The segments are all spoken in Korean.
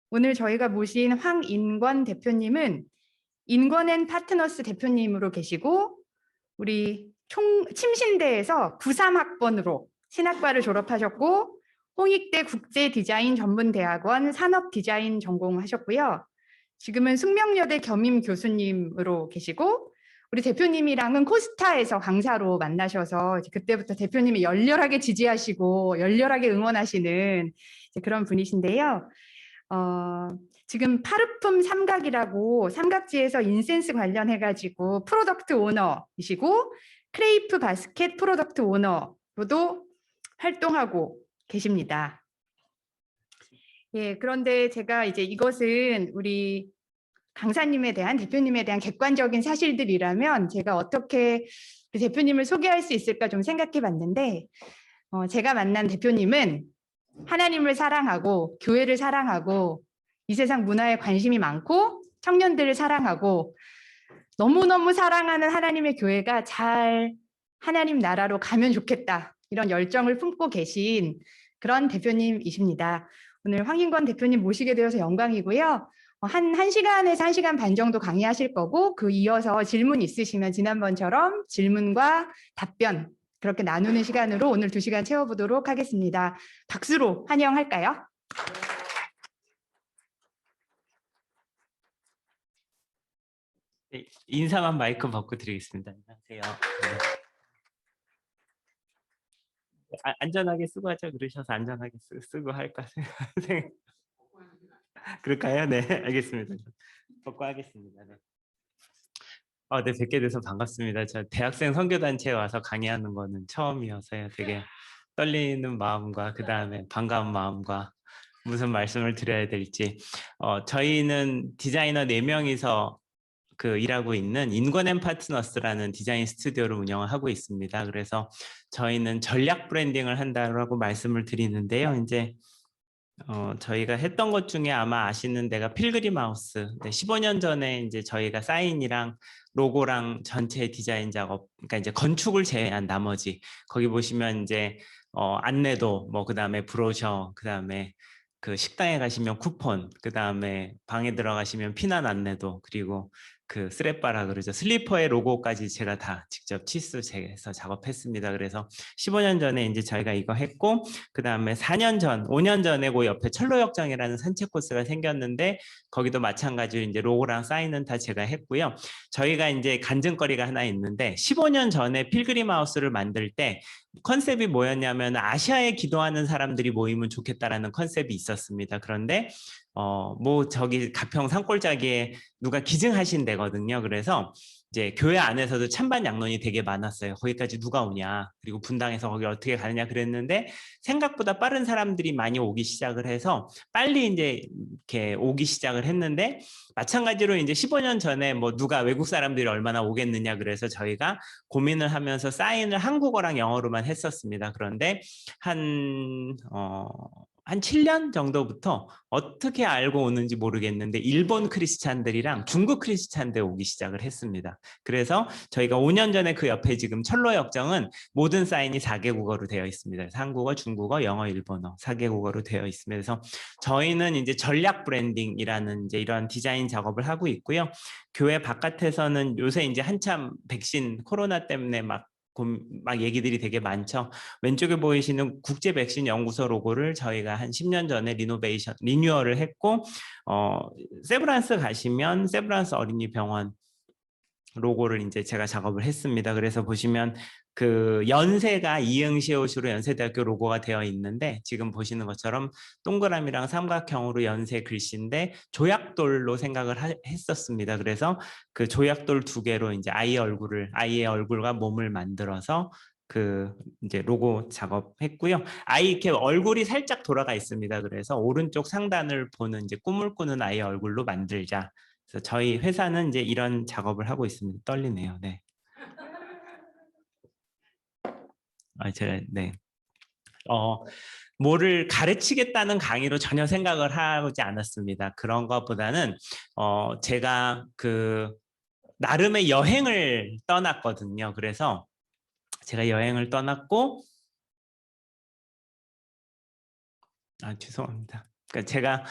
오늘 저희가 모신 황인권 대표님은 인권앤파트너스 대표님으로 계시고 우리 침신대에서 93학번으로 신학과를 졸업하셨고 홍익대 국제디자인전문대학원 산업디자인 전공하셨고요. 지금은 숙명여대 겸임 교수님으로 계시고 우리 대표님이랑은 코스타에서 강사로 만나셔서 그때부터 대표님이 열렬하게 지지하시고 열렬하게 응원하시는 그런 분이신데요. 지금 파르품 삼각이라고 삼각지에서 인센스 관련해가지고 프로덕트 오너이시고 크레이프 바스켓 프로덕트 오너로도 활동하고 계십니다. 예, 그런데 제가 이제 이것은 우리 강사님에 대한 대표님에 대한 객관적인 사실들이라면 제가 어떻게 그 대표님을 소개할 수 있을까 좀 생각해 봤는데 제가 만난 대표님은 하나님을 사랑하고 교회를 사랑하고 이 세상 문화에 관심이 많고 청년들을 사랑하고 너무너무 사랑하는 하나님의 교회가 잘 하나님 나라로 가면 좋겠다 이런 열정을 품고 계신 그런 대표님이십니다. 오늘 황인권 대표님 모시게 되어서 영광이고요. 한 시간에서 1시간 반 정도 강의하실 거고 그 이어서 질문 있으시면 지난번처럼 질문과 답변 그렇게 나누는 시간으로 오늘 2시간 채워보도록 하겠습니다. 박수로 환영할까요? 네, 인사만 마이크 벗고 드리겠습니다. 안녕하세요. 네. 안전하게 쓰고 하자 그러셔서 안전하게 쓰고 할까 생각. 그럴까요? 네, 알겠습니다. 벗고 하겠습니다. 네. 네, 뵙게 돼서 반갑습니다. 저 대학생 선교단체에 와서 강의하는 거는 처음이어서요. 되게 떨리는 마음과 그 다음에 반가운 마음과 무슨 말씀을 드려야 될지. 저희는 디자이너 4명이서 일하고 있는 인권앤파트너스라는 디자인 스튜디오를 운영을 하고 있습니다. 그래서 저희는 전략 브랜딩을 한다고 말씀을 드리는데요. 이제 저희가 했던 것 중에 아마 아시는 데가 필그림 하우스. 네, 15년 전에 이제 저희가 사인이랑 로고랑 전체 디자인 작업, 그러니까 이제 건축을 제외한 나머지 거기 보시면 이제 안내도 뭐 그다음에 브로셔, 그다음에 그 식당에 가시면 쿠폰, 그다음에 방에 들어가시면 피난 안내도, 그리고 그 스랩바라 그러죠. 슬리퍼의 로고까지 제가 다 직접 치수해서 작업했습니다. 그래서 15년 전에 이제 저희가 이거 했고, 그 다음에 5년 전에 그 옆에 철로역정이라는 산책 코스가 생겼는데 거기도 마찬가지로 이제 로고랑 사인은 다 제가 했고요. 저희가 이제 간증거리가 하나 있는데 15년 전에 필그림 하우스를 만들 때 컨셉이 뭐였냐면 아시아에 기도하는 사람들이 모이면 좋겠다라는 컨셉이 있었습니다. 그런데 뭐 저기 가평 산골짜기에 누가 기증하신 데거든요. 그래서 이제 교회 안에서도 찬반 양론이 되게 많았어요. 거기까지 누가 오냐, 그리고 분당에서 거기 어떻게 가느냐 그랬는데 생각보다 빠른 사람들이 많이 오기 시작을 해서 빨리 이제 이렇게 오기 시작을 했는데, 마찬가지로 이제 15년 전에 뭐 누가 외국 사람들이 얼마나 오겠느냐 그래서 저희가 고민을 하면서 사인을 한국어랑 영어로만 했었습니다. 그런데 한 7년 정도부터 어떻게 알고 오는지 모르겠는데 일본 크리스찬들이랑 중국 크리스찬들 오기 시작을 했습니다. 그래서 저희가 5년 전에 그 옆에 지금 철로역정은 모든 사인이 4개국어로 되어 있습니다. 그래서 한국어, 중국어, 영어, 일본어 4개국어로 되어 있습니다. 그래서 저희는 이제 전략 브랜딩이라는 이제 이런 디자인 작업을 하고 있고요. 교회 바깥에서는 요새 이제 한참 백신 코로나 때문에 막 얘기들이 되게 많죠. 왼쪽에 보이시는 국제 백신 연구소 로고를 저희가 한 10년 전에 리뉴얼을 했고, 세브란스 가시면 세브란스 어린이병원 로고를 이제 제가 작업을 했습니다. 그래서 보시면 그 연세가 이응시옷으로 연세대학교 로고가 되어 있는데, 지금 보시는 것처럼 동그라미랑 삼각형으로 연세 글씨인데 조약돌로 생각을 했었습니다. 그래서 그 조약돌 2개로 이제 아이의 얼굴과 몸을 만들어서 그 이제 로고 작업했고요. 아이 이렇게 얼굴이 살짝 돌아가 있습니다. 그래서 오른쪽 상단을 보는 이제 꿈을 꾸는 아이의 얼굴로 만들자. 그래서 저희 회사는 이제 이런 작업을 하고 있습니다. 떨리네요. 네. 네. 뭐를 가르치겠다는 강의로 전혀 생각을 하지 않았습니다. 그런 것보다는 제가 그 나름의 여행을 떠났거든요. 그래서 제가 여행을 떠났고, 죄송합니다. 그러니까 제가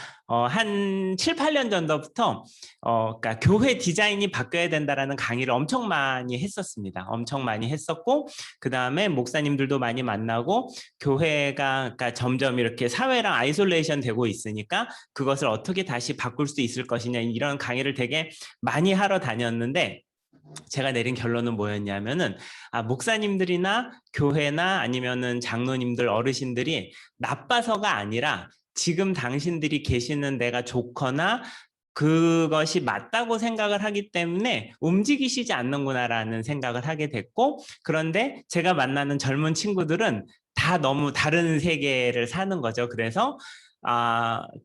한 7, 8년 전부터 그러니까 교회 디자인이 바뀌어야 된다라는 강의를 엄청 많이 했었습니다. 엄청 많이 했었고 그 다음에 목사님들도 많이 만나고 교회가 그러니까 점점 이렇게 사회랑 아이솔레이션 되고 있으니까 그것을 어떻게 다시 바꿀 수 있을 것이냐 이런 강의를 되게 많이 하러 다녔는데 제가 내린 결론은 뭐였냐면은 목사님들이나 교회나 아니면은 장로님들 어르신들이 나빠서가 아니라 지금 당신들이 계시는 데가 좋거나 그것이 맞다고 생각을 하기 때문에 움직이시지 않는구나라는 생각을 하게 됐고 그런데 제가 만나는 젊은 친구들은 다 너무 다른 세계를 사는 거죠. 그래서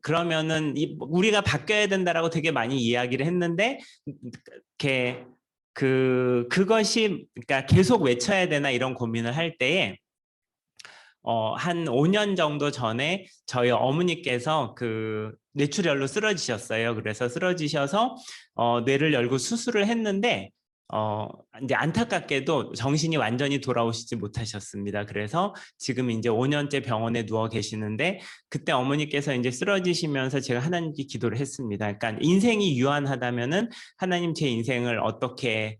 그러면은 우리가 바뀌어야 된다라고 되게 많이 이야기를 했는데 이렇게 그것이 그러니까 계속 외쳐야 되나 이런 고민을 할 때에 한 5년 정도 전에 저희 어머니께서 그 뇌출혈로 쓰러지셨어요. 그래서 쓰러지셔서 뇌를 열고 수술을 했는데 이제 안타깝게도 정신이 완전히 돌아오시지 못하셨습니다. 그래서 지금 이제 5년째 병원에 누워 계시는데 그때 어머니께서 이제 쓰러지시면서 제가 하나님께 기도를 했습니다. 그러니까 인생이 유한하다면은 하나님 제 인생을 어떻게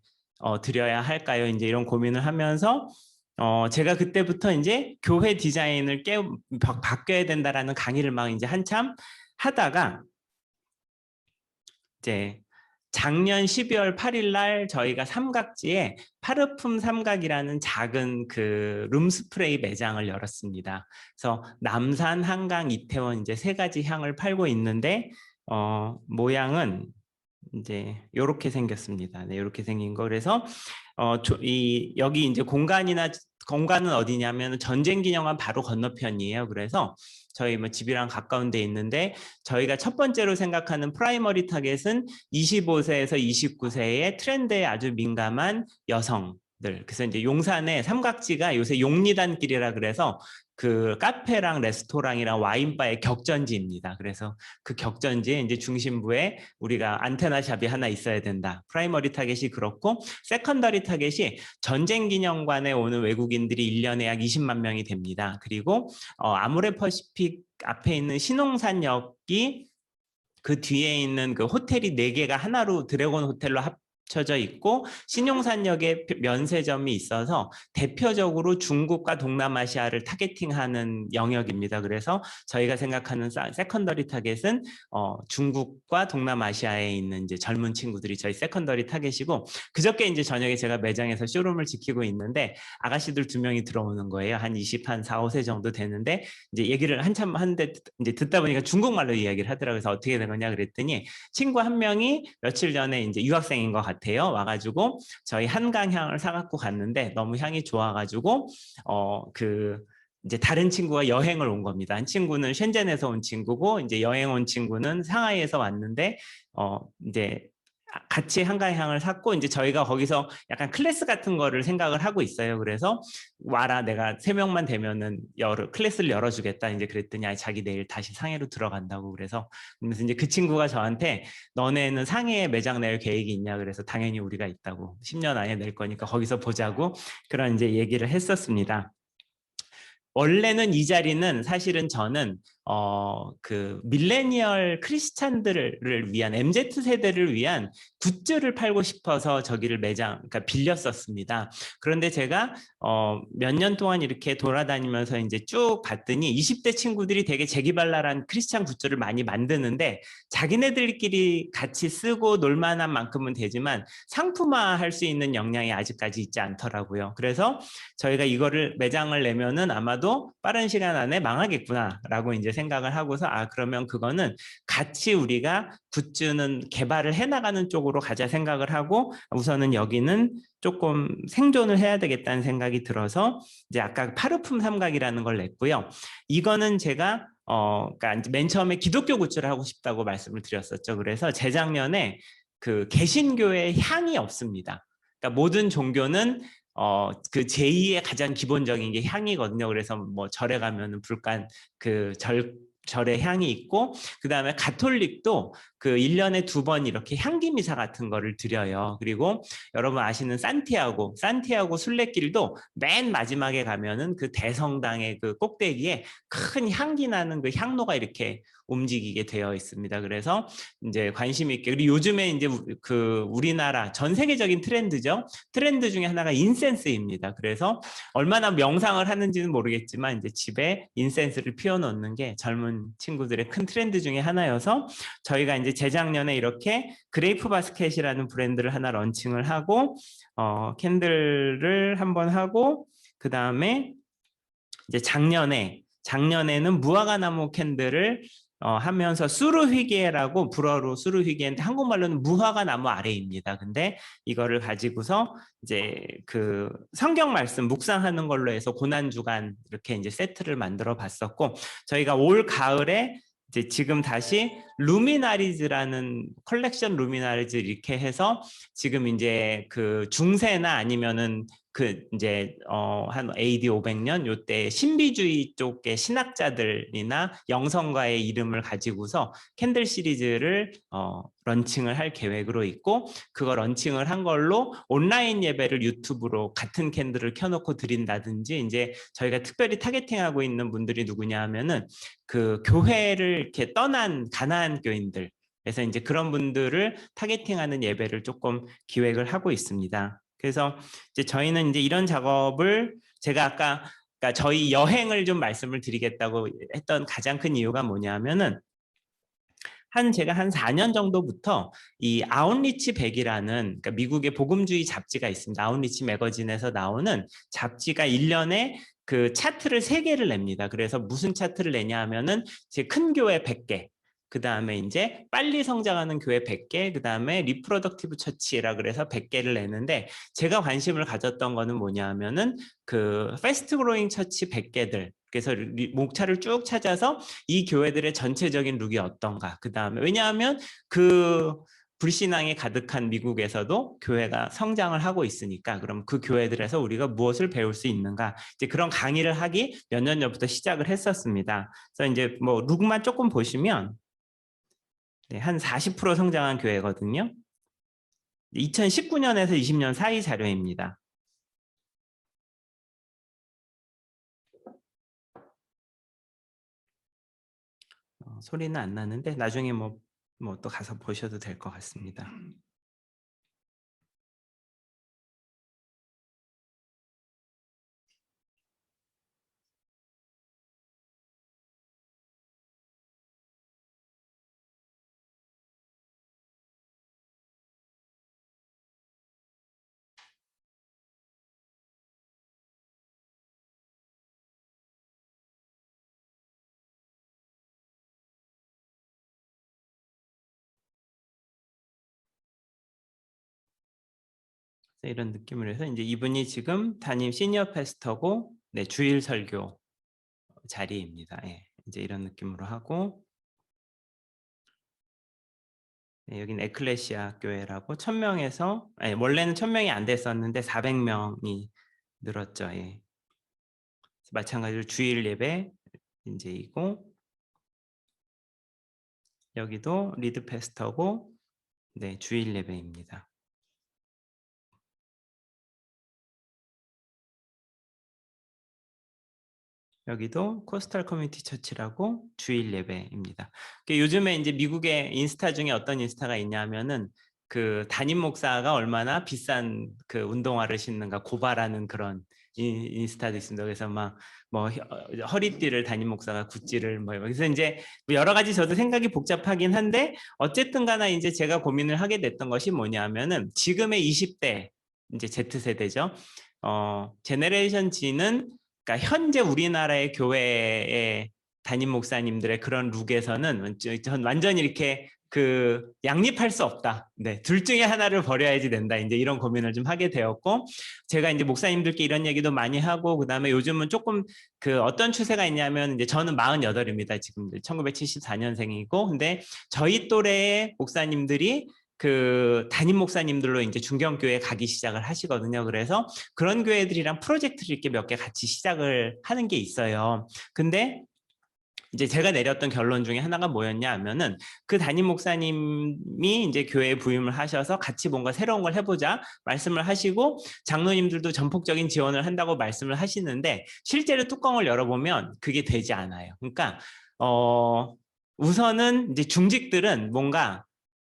드려야 할까요? 이제 이런 고민을 하면서 제가 그때부터 이제 교회 디자인을 바뀌어야 된다라는 강의를 막 이제 한참 하다가 이제 작년 12월 8일 날 저희가 삼각지에 파르품 삼각이라는 작은 그 룸스프레이 매장을 열었습니다. 그래서 남산, 한강, 이태원 이제 3가지 향을 팔고 있는데 모양은 이제 이렇게 생겼습니다. 네, 이렇게 생긴 거. 그래서 여기 이제 공간은 어디냐면 전쟁기념관 바로 건너편이에요. 그래서 저희 뭐 집이랑 가까운 데 있는데 저희가 첫 번째로 생각하는 프라이머리 타겟은 25세에서 29세의 트렌드에 아주 민감한 여성들. 그래서 이제 용산에 삼각지가 요새 용리단길이라 그래서 그 카페랑 레스토랑이랑 와인바의 격전지입니다. 그래서 그 격전지에 이제 중심부에 우리가 안테나샵이 하나 있어야 된다. 프라이머리 타겟이 그렇고 세컨더리 타겟이 전쟁기념관에 오는 외국인들이 1년에 약 20만 명이 됩니다. 그리고 아모레퍼시픽 앞에 있는 신홍산역이 그 뒤에 있는 그 호텔이 4개가 하나로 드래곤 호텔로 합쳐져 있고 신용산역에 면세점이 있어서 대표적으로 중국과 동남아시아를 타겟팅하는 영역입니다. 그래서 저희가 생각하는 세컨더리 타겟은 중국과 동남아시아에 있는 이제 젊은 친구들이 저희 세컨더리 타겟이고 그저께 이제 저녁에 제가 매장에서 쇼룸을 지키고 있는데 아가씨들 2명이 들어오는 거예요. 한 4, 5세 정도 되는데 이제 얘기를 한참 하는데 이제 듣다 보니까 중국말로 이야기를 하더라고요. 그래서 어떻게 된 거냐 그랬더니 친구 한 명이 며칠 전에 이제 유학생인 것 같아요. 와가지고 저희 한강향을 사갖고 갔는데 너무 향이 좋아가지고 이제 다른 친구가 여행을 온 겁니다. 한 친구는 셴젠에서 온 친구고 이제 여행 온 친구는 상하이에서 왔는데 이제 같이 한강향을 샀고 이제 저희가 거기서 약간 클래스 같은 거를 생각을 하고 있어요. 그래서 와라 내가 3명만 되면은 클래스를 열어주겠다 이제 그랬더니 자기 내일 다시 상해로 들어간다고 그래서 이제 그 친구가 저한테 너네는 상해에 매장 낼 계획이 있냐 그래서 당연히 우리가 있다고 10년 안에 낼 거니까 거기서 보자고 그런 이제 얘기를 했었습니다. 원래는 이 자리는 사실은 저는 그 밀레니얼 크리스찬들을 위한 MZ세대를 위한 굿즈를 팔고 싶어서 저기를 그러니까 빌렸었습니다. 그런데 제가 몇 년 동안 이렇게 돌아다니면서 이제 쭉 봤더니 20대 친구들이 되게 재기발랄한 크리스찬 굿즈를 많이 만드는데 자기네들끼리 같이 쓰고 놀만한 만큼은 되지만 상품화할 수 있는 역량이 아직까지 있지 않더라고요. 그래서 저희가 이거를 매장을 내면은 아마도 빠른 시간 안에 망하겠구나라고 이제 생각을 하고서 그러면 그거는 같이 우리가 굿즈는 개발을 해나가는 쪽으로 가자 생각을 하고 우선은 여기는 조금 생존을 해야 되겠다는 생각이 들어서 이제 아까 파르품 삼각이라는 걸 냈고요. 이거는 제가 그러니까 맨 처음에 기독교 굿즈를 하고 싶다고 말씀을 드렸었죠. 그래서 재작년에 그 개신교의 향이 없습니다. 그러니까 모든 종교는 그 제2의 가장 기본적인 게 향이거든요. 그래서 뭐 절에 가면은 절의 향이 있고, 그 다음에 가톨릭도 그 1년에 2번 이렇게 향기 미사 같은 거를 드려요. 그리고 여러분 아시는 산티아고 순례길도 맨 마지막에 가면은 그 대성당의 그 꼭대기에 큰 향기 나는 그 향로가 이렇게 움직이게 되어 있습니다. 그래서 이제 관심 있게, 그리고 요즘에 이제 그 우리나라 전 세계적인 트렌드죠. 트렌드 중에 하나가 인센스입니다. 그래서 얼마나 명상을 하는지는 모르겠지만 이제 집에 인센스를 피워놓는 게 젊은 친구들의 큰 트렌드 중에 하나여서 저희가 이제 재작년에 이렇게 그레이프 바스켓이라는 브랜드를 하나 런칭을 하고 캔들을 한번 하고, 그 다음에 이제 작년에는 무화과 나무 캔들을 하면서 수르휘게라고, 불어로 수르휘게인데 한국말로는 무화과 나무 아래입니다. 근데 이거를 가지고서 이제 그 성경 말씀 묵상하는 걸로 해서 고난주간 이렇게 이제 세트를 만들어 봤었고, 저희가 올 가을에 이제 지금 다시 루미나리즈라는 컬렉션 루미나리즈 이렇게 해서 지금 이제 그 중세나 아니면은 그 이제 한 AD 500년 요때 신비주의 쪽의 신학자들이나 영성가의 이름을 가지고서 캔들 시리즈를 런칭을 할 계획으로 있고, 그거 런칭을 한 걸로 온라인 예배를 유튜브로 같은 캔들을 켜놓고 드린다든지, 이제 저희가 특별히 타겟팅하고 있는 분들이 누구냐 하면은 그 교회를 이렇게 떠난 가나안 교인들, 그래서 이제 그런 분들을 타겟팅하는 예배를 조금 기획을 하고 있습니다. 그래서 이제 저희는 이제 이런 작업을 제가 아까 그러니까 저희 여행을 좀 말씀을 드리겠다고 했던 가장 큰 이유가 뭐냐면은 제가 한 4년 정도부터 이 아웃리치 100이라는 그러니까 미국의 복음주의 잡지가 있습니다. 아웃리치 매거진에서 나오는 잡지가 1년에 그 차트를 3개를 냅니다. 그래서 무슨 차트를 내냐 하면은 제 큰 교회 100개, 그 다음에 이제 빨리 성장하는 교회 100개, 그 다음에 리프로덕티브 처치라 그래서 100개를 내는데, 제가 관심을 가졌던 거는 뭐냐 하면은 그 패스트 그로잉 처치 100개들, 그래서 목차를 쭉 찾아서 이 교회들의 전체적인 룩이 어떤가, 그 다음에 왜냐하면 그 불신앙이 가득한 미국에서도 교회가 성장을 하고 있으니까 그럼 그 교회들에서 우리가 무엇을 배울 수 있는가, 이제 그런 강의를 하기 몇 년 전부터 시작을 했었습니다. 그래서 이제 뭐 룩만 조금 보시면 한 40% 성장한 교회거든요. 2019년에서 20년 사이 자료입니다. 소리는 안 나는데 나중에 뭐 또 가서 보셔도 될 것 같습니다. 이런 느낌을 해서 이제 이분이 지금 담임 시니어 패스터고, 네, 주일 설교 자리입니다. 예, 이제 이런 느낌으로 하고, 네, 여기는 에클레시아 교회라고 1000명에서 원래는 1000명이 안 됐었는데 400명이 늘었죠. 예. 마찬가지로 주일 예배 이제이고, 여기도 리드 패스터고, 네, 주일 예배입니다. 여기도 코스탈 커뮤니티 처치라고 주일 예배입니다. 요즘에 이제 미국의 인스타 중에 어떤 인스타가 있냐면은 그 담임 목사가 얼마나 비싼 그 운동화를 신는가 고발하는 그런 인스타도 있습니다. 그래서 막 뭐 허리띠를 담임 목사가 구찌를 뭐 그래서 이제 여러 가지 저도 생각이 복잡하긴 한데, 어쨌든 간에 이제 제가 고민을 하게 됐던 것이 뭐냐면은 지금의 20대 이제 Z세대죠. 제네레이션 G는 그러니까 현재 우리나라의 교회의 담임 목사님들의 그런 룩에서는 전 완전히 이렇게 그 양립할 수 없다. 네, 둘 중에 하나를 버려야지 된다. 이제 이런 고민을 좀 하게 되었고, 제가 이제 목사님들께 이런 얘기도 많이 하고, 그 다음에 요즘은 조금 그 어떤 추세가 있냐면, 이제 저는 48입니다. 지금 1974년생이고, 근데 저희 또래의 목사님들이 그 담임 목사님들로 이제 중경교회 가기 시작을 하시거든요. 그래서 그런 교회들이랑 프로젝트를 이렇게 몇 개 같이 시작을 하는 게 있어요. 근데 이제 제가 내렸던 결론 중에 하나가 뭐였냐 하면은 그 담임 목사님이 이제 교회에 부임을 하셔서 같이 뭔가 새로운 걸 해보자 말씀을 하시고 장로님들도 전폭적인 지원을 한다고 말씀을 하시는데 실제로 뚜껑을 열어보면 그게 되지 않아요. 그러니까 우선은 이제 중직들은 뭔가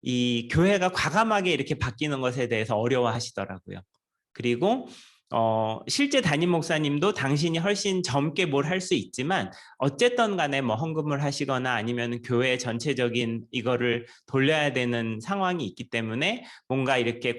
이 교회가 과감하게 이렇게 바뀌는 것에 대해서 어려워하시더라고요. 그리고 실제 담임 목사님도 당신이 훨씬 젊게 뭘 할 수 있지만 어쨌든 간에 뭐 헌금을 하시거나 아니면 교회 전체적인 이거를 돌려야 되는 상황이 있기 때문에 뭔가 이렇게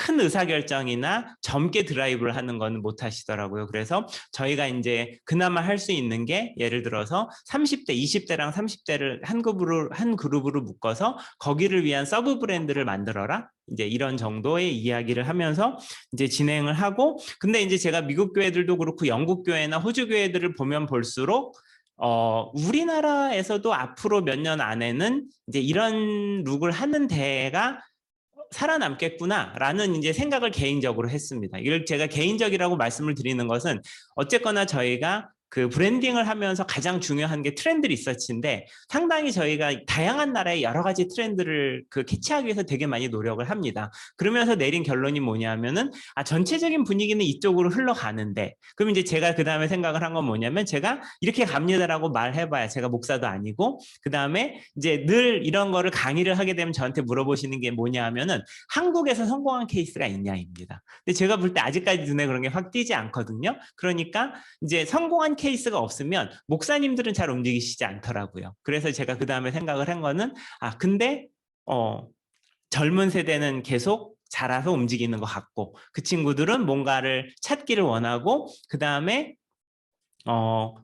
큰 의사결정이나 젊게 드라이브를 하는 건 못 하시더라고요. 그래서 저희가 이제 그나마 할 수 있는 게 예를 들어서 30대, 20대랑 30대를 한 그룹으로 묶어서 거기를 위한 서브 브랜드를 만들어라. 이제 이런 정도의 이야기를 하면서 이제 진행을 하고, 근데 이제 제가 미국 교회들도 그렇고 영국 교회나 호주 교회들을 보면 볼수록 우리나라에서도 앞으로 몇 년 안에는 이제 이런 룩을 하는 대회가 살아남겠구나라는 이제 생각을 개인적으로 했습니다. 이걸 제가 개인적이라고 말씀을 드리는 것은 어쨌거나 저희가 그 브랜딩을 하면서 가장 중요한 게 트렌드 리서치인데 상당히 저희가 다양한 나라의 여러 가지 트렌드를 캐치하기 위해서 되게 많이 노력을 합니다. 그러면서 내린 결론이 뭐냐면은 전체적인 분위기는 이쪽으로 흘러가는데 그럼 이제 제가 그 다음에 생각을 한 건 뭐냐면 제가 이렇게 갑니다라고 말해봐야 제가 목사도 아니고 그 다음에 이제 늘 이런 거를 강의를 하게 되면 저한테 물어보시는 게 뭐냐 하면은 한국에서 성공한 케이스가 있냐입니다. 근데 제가 볼 때 아직까지 눈에 그런 게 확 띄지 않거든요. 그러니까 이제 성공한 케이스가 없으면 목사님들은 잘 움직이시지 않더라고요. 그래서 제가 그 다음에 생각을 한 거는 근데 젊은 세대는 계속 자라서 움직이는 것 같고 그 친구들은 뭔가를 찾기를 원하고 그 다음에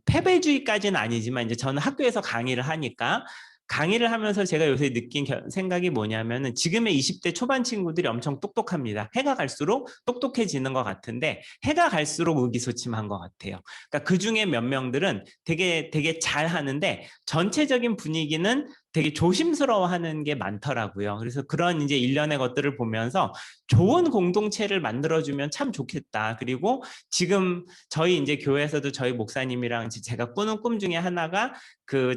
패배주의까지는 아니지만 이제 저는 학교에서 강의를 하니까 강의를 하면서 제가 요새 느낀 생각이 뭐냐면은 지금의 20대 초반 친구들이 엄청 똑똑합니다. 해가 갈수록 똑똑해지는 것 같은데 해가 갈수록 의기소침한 것 같아요. 그러니까 그중에 몇 명들은 되게 잘 하는데 전체적인 분위기는 되게 조심스러워하는 게 많더라고요. 그래서 그런 이제 일련의 것들을 보면서 좋은 공동체를 만들어주면 참 좋겠다. 그리고 지금 저희 이제 교회에서도 저희 목사님이랑 제가 꾸는 꿈 중에 하나가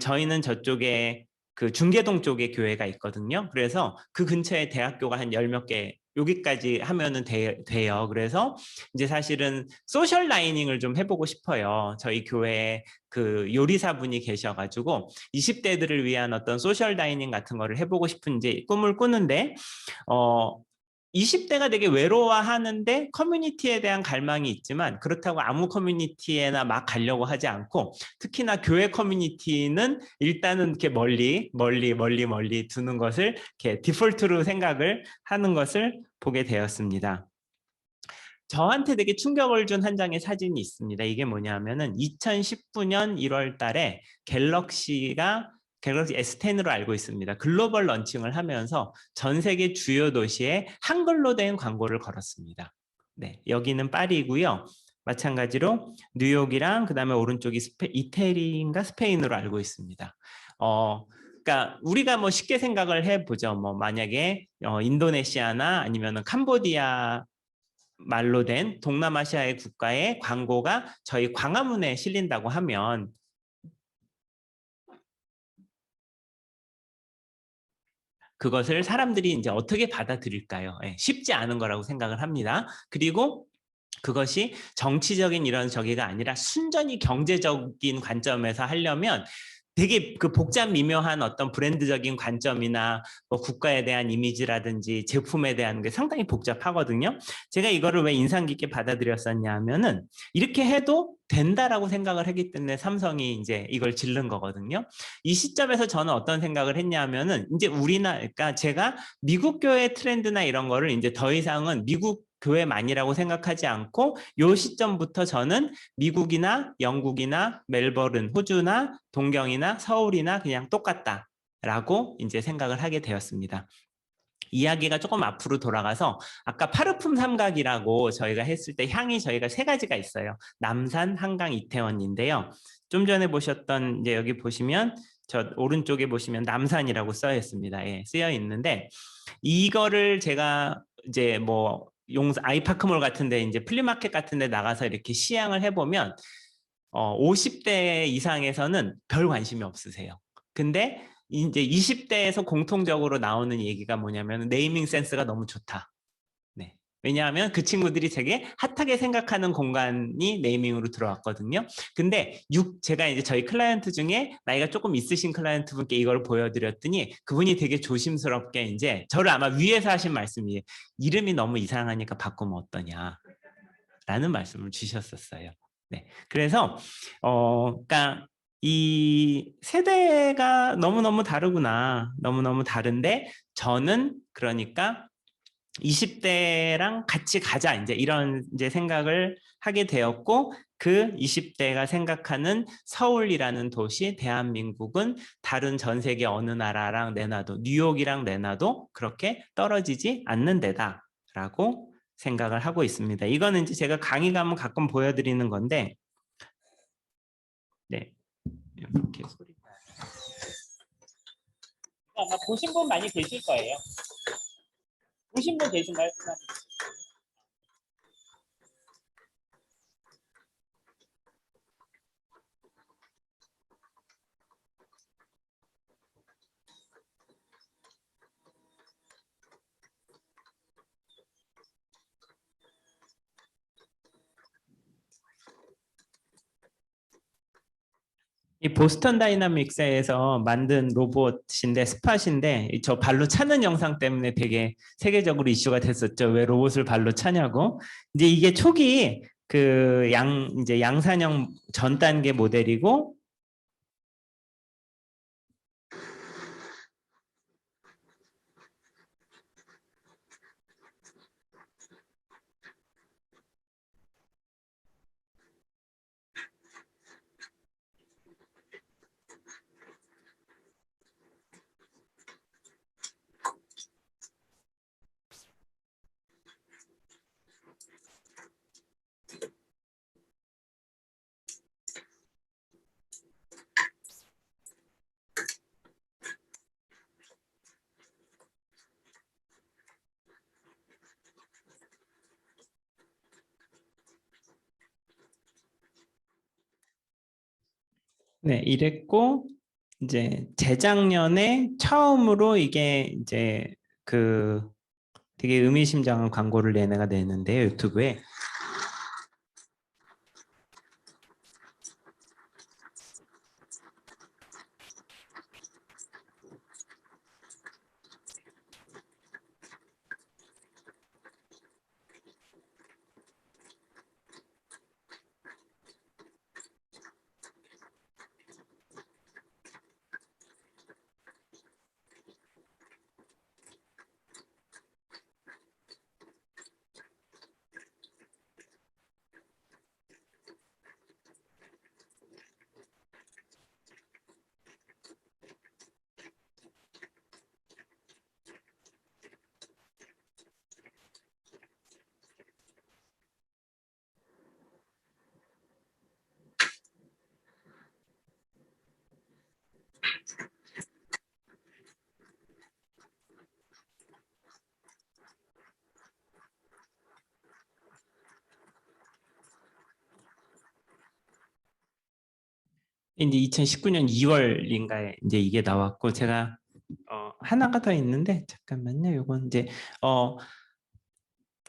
저희는 저쪽에 중계동 쪽에 교회가 있거든요. 그래서 그 근처에 대학교가 한 10몇 개 여기까지 하면은 돼요. 그래서 이제 사실은 소셜 라이닝을 좀 해보고 싶어요. 저희 교회에 요리사분이 계셔가지고 20대들을 위한 어떤 소셜 다이닝 같은 거를 해보고 싶은 이제 꿈을 꾸는데 20대가 되게 외로워하는데 커뮤니티에 대한 갈망이 있지만 그렇다고 아무 커뮤니티에나 막 가려고 하지 않고 특히나 교회 커뮤니티는 일단은 이렇게 멀리 두는 것을 이렇게 디폴트로 생각을 하는 것을 보게 되었습니다. 저한테 되게 충격을 준 한 장의 사진이 있습니다. 이게 뭐냐면은 2019년 1월 달에 갤럭시 S10으로 알고 있습니다. 글로벌 런칭을 하면서 전 세계 주요 도시에 한글로 된 광고를 걸었습니다. 네, 여기는 파리고요. 마찬가지로 뉴욕이랑 그다음에 오른쪽이 이태리인가 스페인으로 알고 있습니다. 그러니까 우리가 뭐 쉽게 생각을 해보죠. 뭐 만약에 인도네시아나 아니면은 캄보디아 말로 된 동남아시아의 국가의 광고가 저희 광화문에 실린다고 하면 그것을 사람들이 이제 어떻게 받아들일까요? 쉽지 않은 거라고 생각을 합니다. 그리고 그것이 정치적인 이런 저기가 아니라 순전히 경제적인 관점에서 하려면 되게 복잡 미묘한 어떤 브랜드적인 관점이나 뭐 국가에 대한 이미지라든지 제품에 대한 게 상당히 복잡하거든요. 제가 이거를 왜 인상 깊게 받아들였었냐 하면은 이렇게 해도 된다라고 생각을 했기 때문에 삼성이 이제 이걸 질른 거거든요. 이 시점에서 저는 어떤 생각을 했냐 하면은 이제 그러니까 제가 미국 교회 트렌드나 이런 거를 이제 더 이상은 미국 교회만이라고 생각하지 않고 이 시점부터 저는 미국이나 영국이나 멜버른, 호주나 동경이나 서울이나 그냥 똑같다라고 이제 생각을 하게 되었습니다. 이야기가 조금 앞으로 돌아가서 아까 파르품 삼각이라고 저희가 했을 때 향이 저희가 3가지가 있어요. 남산, 한강, 이태원인데요. 좀 전에 보셨던 이제 여기 보시면 저 오른쪽에 보시면 남산이라고 쓰여 있습니다. 쓰여 있는데 이거를 제가 이제 뭐 아이파크몰 같은데 이제 플리마켓 같은데 나가서 이렇게 시향을 해보면 50대 이상에서는 별 관심이 없으세요. 근데 이제 20대에서 공통적으로 나오는 얘기가 뭐냐면 네이밍 센스가 너무 좋다. 네. 왜냐하면 그 친구들이 되게 핫하게 생각하는 공간이 네이밍으로 들어왔거든요. 근데 제가 이제 저희 클라이언트 중에 나이가 조금 있으신 클라이언트 분께 이걸 보여드렸더니 그분이 되게 조심스럽게 이제 저를 아마 위에서 하신 말씀이 이름이 너무 이상하니까 바꾸면 어떠냐 라는 말씀을 주셨었어요. 네. 그래서 그러니까 이 세대가 너무너무 다르구나. 너무너무 다른데 저는 그러니까 20대랑 같이 가자 이제 이런 이제 생각을 하게 되었고 그 20대가 생각하는 서울이라는 도시 대한민국은 다른 전 세계 어느 나라랑 내놔도 뉴욕이랑 내놔도 그렇게 떨어지지 않는 데다라고 생각을 하고 있습니다. 이거는 이제 제가 강의 가면 가끔 보여드리는 건데 네 이렇게 소리가 아마 보신 분 많이 계실 거예요. 보신 분 계신가요? 이 보스턴 다이나믹스에서 만든 로봇인데 스팟인데 저 발로 차는 영상 때문에 되게 세계적으로 이슈가 됐었죠. 왜 로봇을 발로 차냐고. 이제 이게 초기 그 이제 양산형 전 단계 모델이고 네, 이랬고 이제 재작년에 처음으로 이게 이제 그 되게 의미심장한 광고를 얘네가 내는데요, 유튜브에. 이제 2019년 2월인가에 이제 이게 나왔고 제가 하나가 더 있는데 잠깐만요. 요건 이제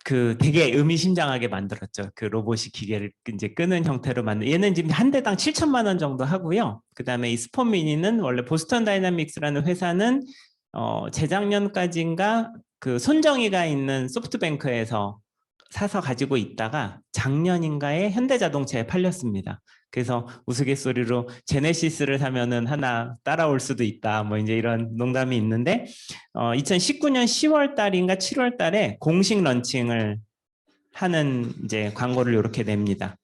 그 되게 의미심장하게 만들었죠. 그 로봇이 기계를 이제 끄는 형태로 만든. 얘는 지금 한 대당 7천만 원 정도 하고요. 그다음에 이 스폰 미니는 원래 보스턴 다이나믹스라는 회사는 재작년까지인가 그 손정희가 있는 소프트뱅크에서 사서 가지고 있다가 작년인가에 현대자동차에 팔렸습니다. 그래서 우스갯소리로 제네시스를 사면은 하나 따라올 수도 있다. 뭐 이제 이런 농담이 있는데 2019년 10월 달인가 7월 달에 공식 런칭을 하는 이제 광고를 이렇게 냅니다.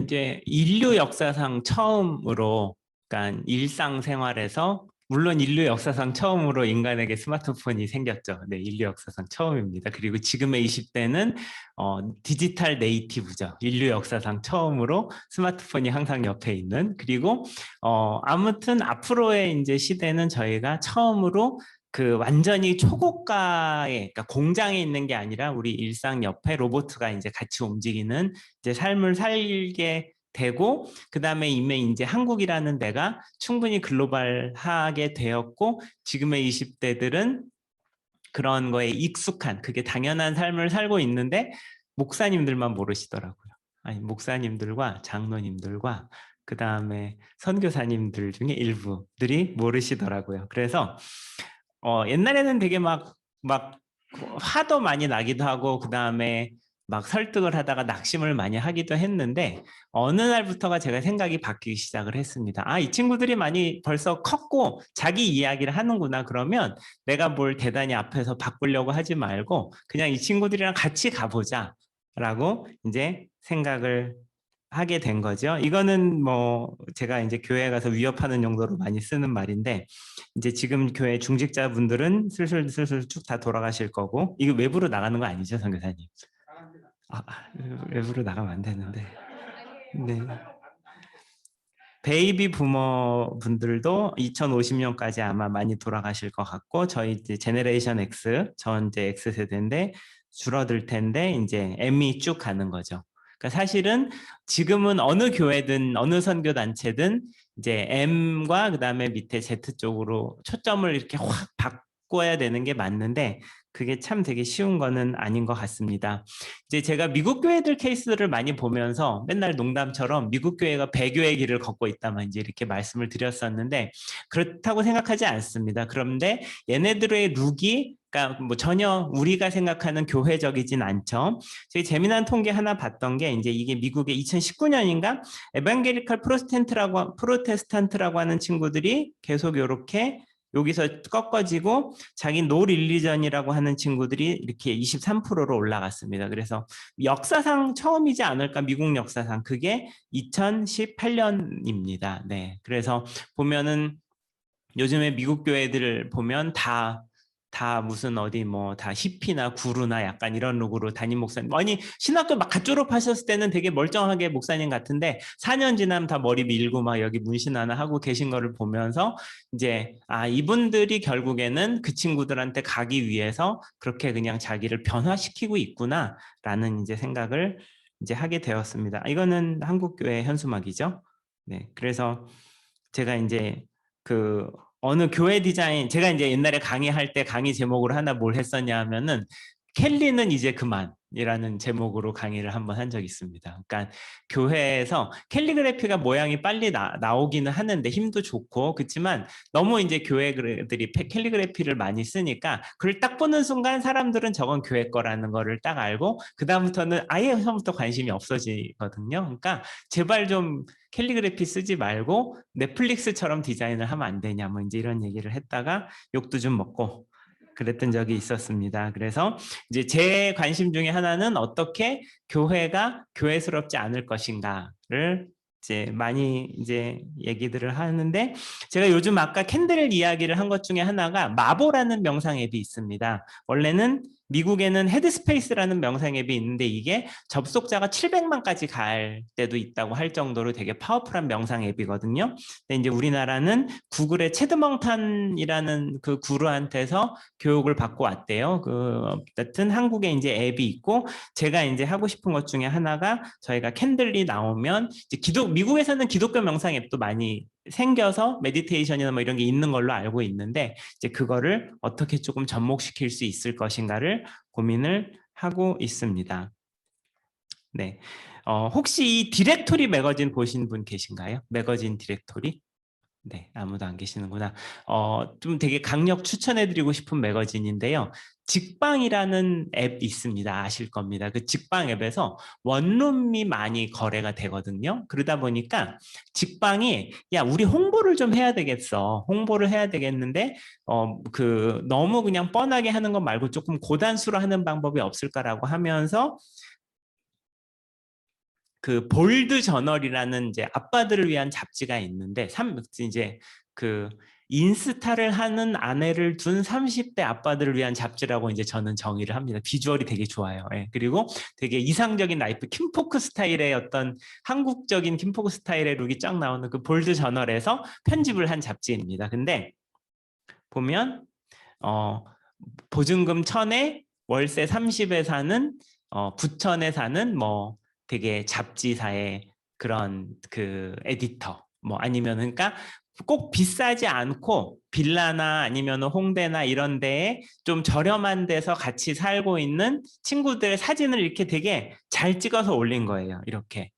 이제 인류 역사상 처음으로, 그러니까 일상생활에서 물론 인류 역사상 처음으로 인간에게 스마트폰이 생겼죠. 네, 인류 역사상 처음입니다. 그리고 지금의 20대는 디지털 네이티브죠. 인류 역사상 처음으로 스마트폰이 항상 옆에 있는. 그리고 아무튼 앞으로의 이제 시대는 저희가 처음으로 그 완전히 초고가의, 그러니까 공장에 있는 게 아니라 우리 일상 옆에 로봇가 이제 같이 움직이는 이제 삶을 살게 되고, 그 다음에 이미 이제 한국이라는 데가 충분히 글로벌하게 되었고, 지금의 20대들은 그런 거에 익숙한, 그게 당연한 삶을 살고 있는데 목사님들만 모르시더라고요. 아니, 목사님들과 장로님들과 그 다음에 선교사님들 중에 일부들이 모르시더라고요. 그래서 옛날에는 되게 막 화도 많이 나기도 하고, 그 다음에 막 설득을 하다가 낙심을 많이 하기도 했는데, 어느 날부터가 제가 생각이 바뀌기 시작을 했습니다. 아, 이 친구들이 많이 벌써 컸고 자기 이야기를 하는구나. 그러면 내가 뭘 대단히 앞에서 바꾸려고 하지 말고 그냥 이 친구들이랑 같이 가보자 라고 이제 생각을 하게 된 거죠. 이거는 뭐 제가 이제 교회에 가서 위협하는 용도로 많이 쓰는 말인데, 이제 지금 교회 중직자분들은 슬슬 쭉 다 돌아가실 거고, 이거 외부로 나가는 거 아니죠, 선교사님? 외부로 나가면 안 되는데. 네. 베이비 부머 분들도 2050년까지 아마 많이 돌아가실 것 같고, 저희 이제 제네레이션 X, 전 이제 X 세대인데 줄어들 텐데 이제 M이 쭉 가는 거죠. 그러니까 사실은 지금은 어느 교회든 어느 선교 단체든 이제 M과 그 다음에 밑에 Z 쪽으로 초점을 이렇게 확 바꿔야 되는 게 맞는데, 그게 참 되게 쉬운 거는 아닌 것 같습니다. 이제 제가 미국 교회들 케이스를 많이 보면서 맨날 농담처럼 미국 교회가 배교의 길을 걷고 있다만 이제 이렇게 말씀을 드렸었는데, 그렇다고 생각하지 않습니다. 그런데 얘네들의 룩이 그러니까 뭐 전혀 우리가 생각하는 교회적이진 않죠. 되게 재미난 통계 하나 봤던 게, 이제 이게 미국의 2019년인가 에반게리칼 프로테스탄트라고 하는 친구들이 계속 이렇게 여기서 꺾어지고 자기 노 릴리전이라고 하는 친구들이 이렇게 23%로 올라갔습니다. 그래서 역사상 처음이지 않을까, 미국 역사상. 그게 2018년입니다. 네, 그래서 보면은 요즘에 미국 교회들을 보면 다 무슨 어디 뭐 다 히피나 구루나 약간 이런 룩으로 담임 목사님, 아니 신학교 막 갓 졸업하셨을 때는 되게 멀쩡하게 목사님 같은데 4년 지나면 다 머리 밀고 막 여기 문신 하나 하고 계신 거를 보면서 이제 이분들이 결국에는 그 친구들한테 가기 위해서 그렇게 그냥 자기를 변화시키고 있구나라는 이제 생각을 이제 하게 되었습니다. 이거는 한국 교회 현수막이죠. 네, 그래서 제가 이제 그 어느 교회 디자인, 제가 이제 옛날에 강의할 때 강의 제목으로 하나 뭘 했었냐 하면은 켈리는 이제 그만이라는 제목으로 강의를 한번 한 적이 있습니다. 그러니까 교회에서 캘리그래피가 모양이 빨리 나오기는 하는데 힘도 좋고 그렇지만 너무 이제 교회들이 캘리그래피를 많이 쓰니까 그걸 딱 보는 순간 사람들은 저건 교회 거라는 거를 딱 알고 그 다음부터는 아예 처음부터 관심이 없어지거든요. 그러니까 제발 좀 캘리그래피 쓰지 말고 넷플릭스처럼 디자인을 하면 안 되냐 뭐 이제 이런 얘기를 했다가 욕도 좀 먹고 그랬던 적이 있었습니다. 그래서 이제 제 관심 중에 하나는 어떻게 교회가 교회스럽지 않을 것인가를 이제 많이 이제 얘기들을 하는데, 제가 요즘 아까 캔들 이야기를 한 것 중에 하나가 마보라는 명상 앱이 있습니다. 원래는 미국에는 헤드스페이스라는 명상 앱이 있는데 이게 접속자가 700만까지 갈 때도 있다고 할 정도로 되게 파워풀한 명상 앱이거든요. 근데 이제 우리나라는 구글의 체드멍탄이라는 그 구루한테서 교육을 받고 왔대요. 어쨌든 한국에 이제 앱이 있고 제가 이제 하고 싶은 것 중에 하나가 저희가 캔들리 나오면 이제 미국에서는 기독교 명상 앱도 많이 생겨서 메디테이션이나 뭐 이런 게 있는 걸로 알고 있는데 이제 그거를 어떻게 조금 접목시킬 수 있을 것인가를 고민을 하고 있습니다. 네, 혹시 이 디렉토리 매거진 보신 분 계신가요? 매거진 디렉토리? 네, 아무도 안 계시는구나. 좀 되게 강력 추천해드리고 싶은 매거진인데요. 직방이라는 앱 있습니다. 아실 겁니다. 그 직방 앱에서 원룸이 많이 거래가 되거든요. 그러다 보니까 직방이 야, 우리 홍보를 좀 해야 되겠어. 홍보를 해야 되겠는데 너무 그냥 뻔하게 하는 것 말고 조금 고단수로 하는 방법이 없을까라고 하면서 그 볼드 저널이라는 이제 아빠들을 위한 잡지가 있는데 이제 그 인스타를 하는 아내를 둔 30대 아빠들을 위한 잡지라고 이제 저는 정의를 합니다. 비주얼이 되게 좋아요. 예. 그리고 되게 이상적인 라이프 킴포크 스타일의 어떤 한국적인 킴포크 스타일의 룩이 쫙 나오는 그 볼드 저널에서 편집을 한 잡지입니다. 근데 보면 보증금 1,000에 월세 30에 사는 부천에 사는 뭐 되게 잡지사의 그런 그 에디터 뭐 아니면 그러니까 꼭 비싸지 않고 빌라나 아니면 홍대나 이런 데에 좀 저렴한 데서 같이 살고 있는 친구들의 사진을 이렇게 되게 잘 찍어서 올린 거예요. 이렇게.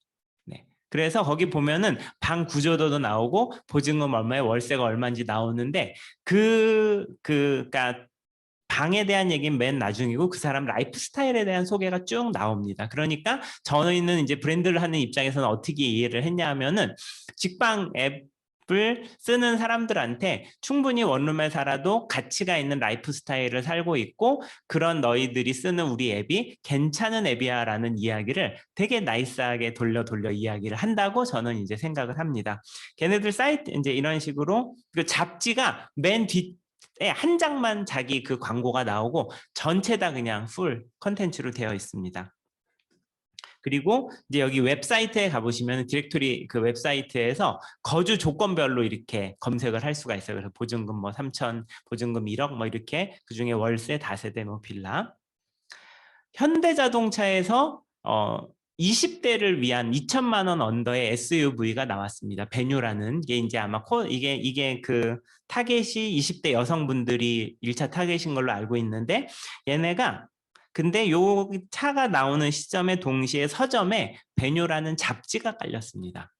네. 그래서 거기 보면은 방 구조도도 나오고 보증금 얼마에 월세가 얼마인지 나오는데 그러니까 방에 대한 얘기는 맨 나중이고 그 사람 라이프 스타일에 대한 소개가 쭉 나옵니다. 그러니까 저희는 이제 브랜드를 하는 입장에서는 어떻게 이해를 했냐 하면은 직방 앱을 쓰는 사람들한테 충분히 원룸에 살아도 가치가 있는 라이프 스타일을 살고 있고 그런 너희들이 쓰는 우리 앱이 괜찮은 앱이야 라는 이야기를 되게 나이스하게 돌려 이야기를 한다고 저는 이제 생각을 합니다. 걔네들 사이트 이제 이런 식으로 그 잡지가 맨 한 장만 자기 그 광고가 나오고 전체 다 그냥 풀 컨텐츠로 되어 있습니다. 그리고 이제 여기 웹사이트에 가보시면 디렉토리 그 웹사이트에서 거주 조건별로 이렇게 검색을 할 수가 있어요. 그래서 보증금 뭐 3천, 보증금 1억 뭐 이렇게 그중에 월세, 다세대, 뭐 빌라. 현대자동차에서 20대를 위한 2천만 원 언더의 SUV가 나왔습니다. 베뉴라는 게 이제 아마 이게 그 타겟이 20대 여성분들이 1차 타겟인 걸로 알고 있는데 얘네가 근데 요 차가 나오는 시점에 동시에 서점에 베뉴라는 잡지가 깔렸습니다.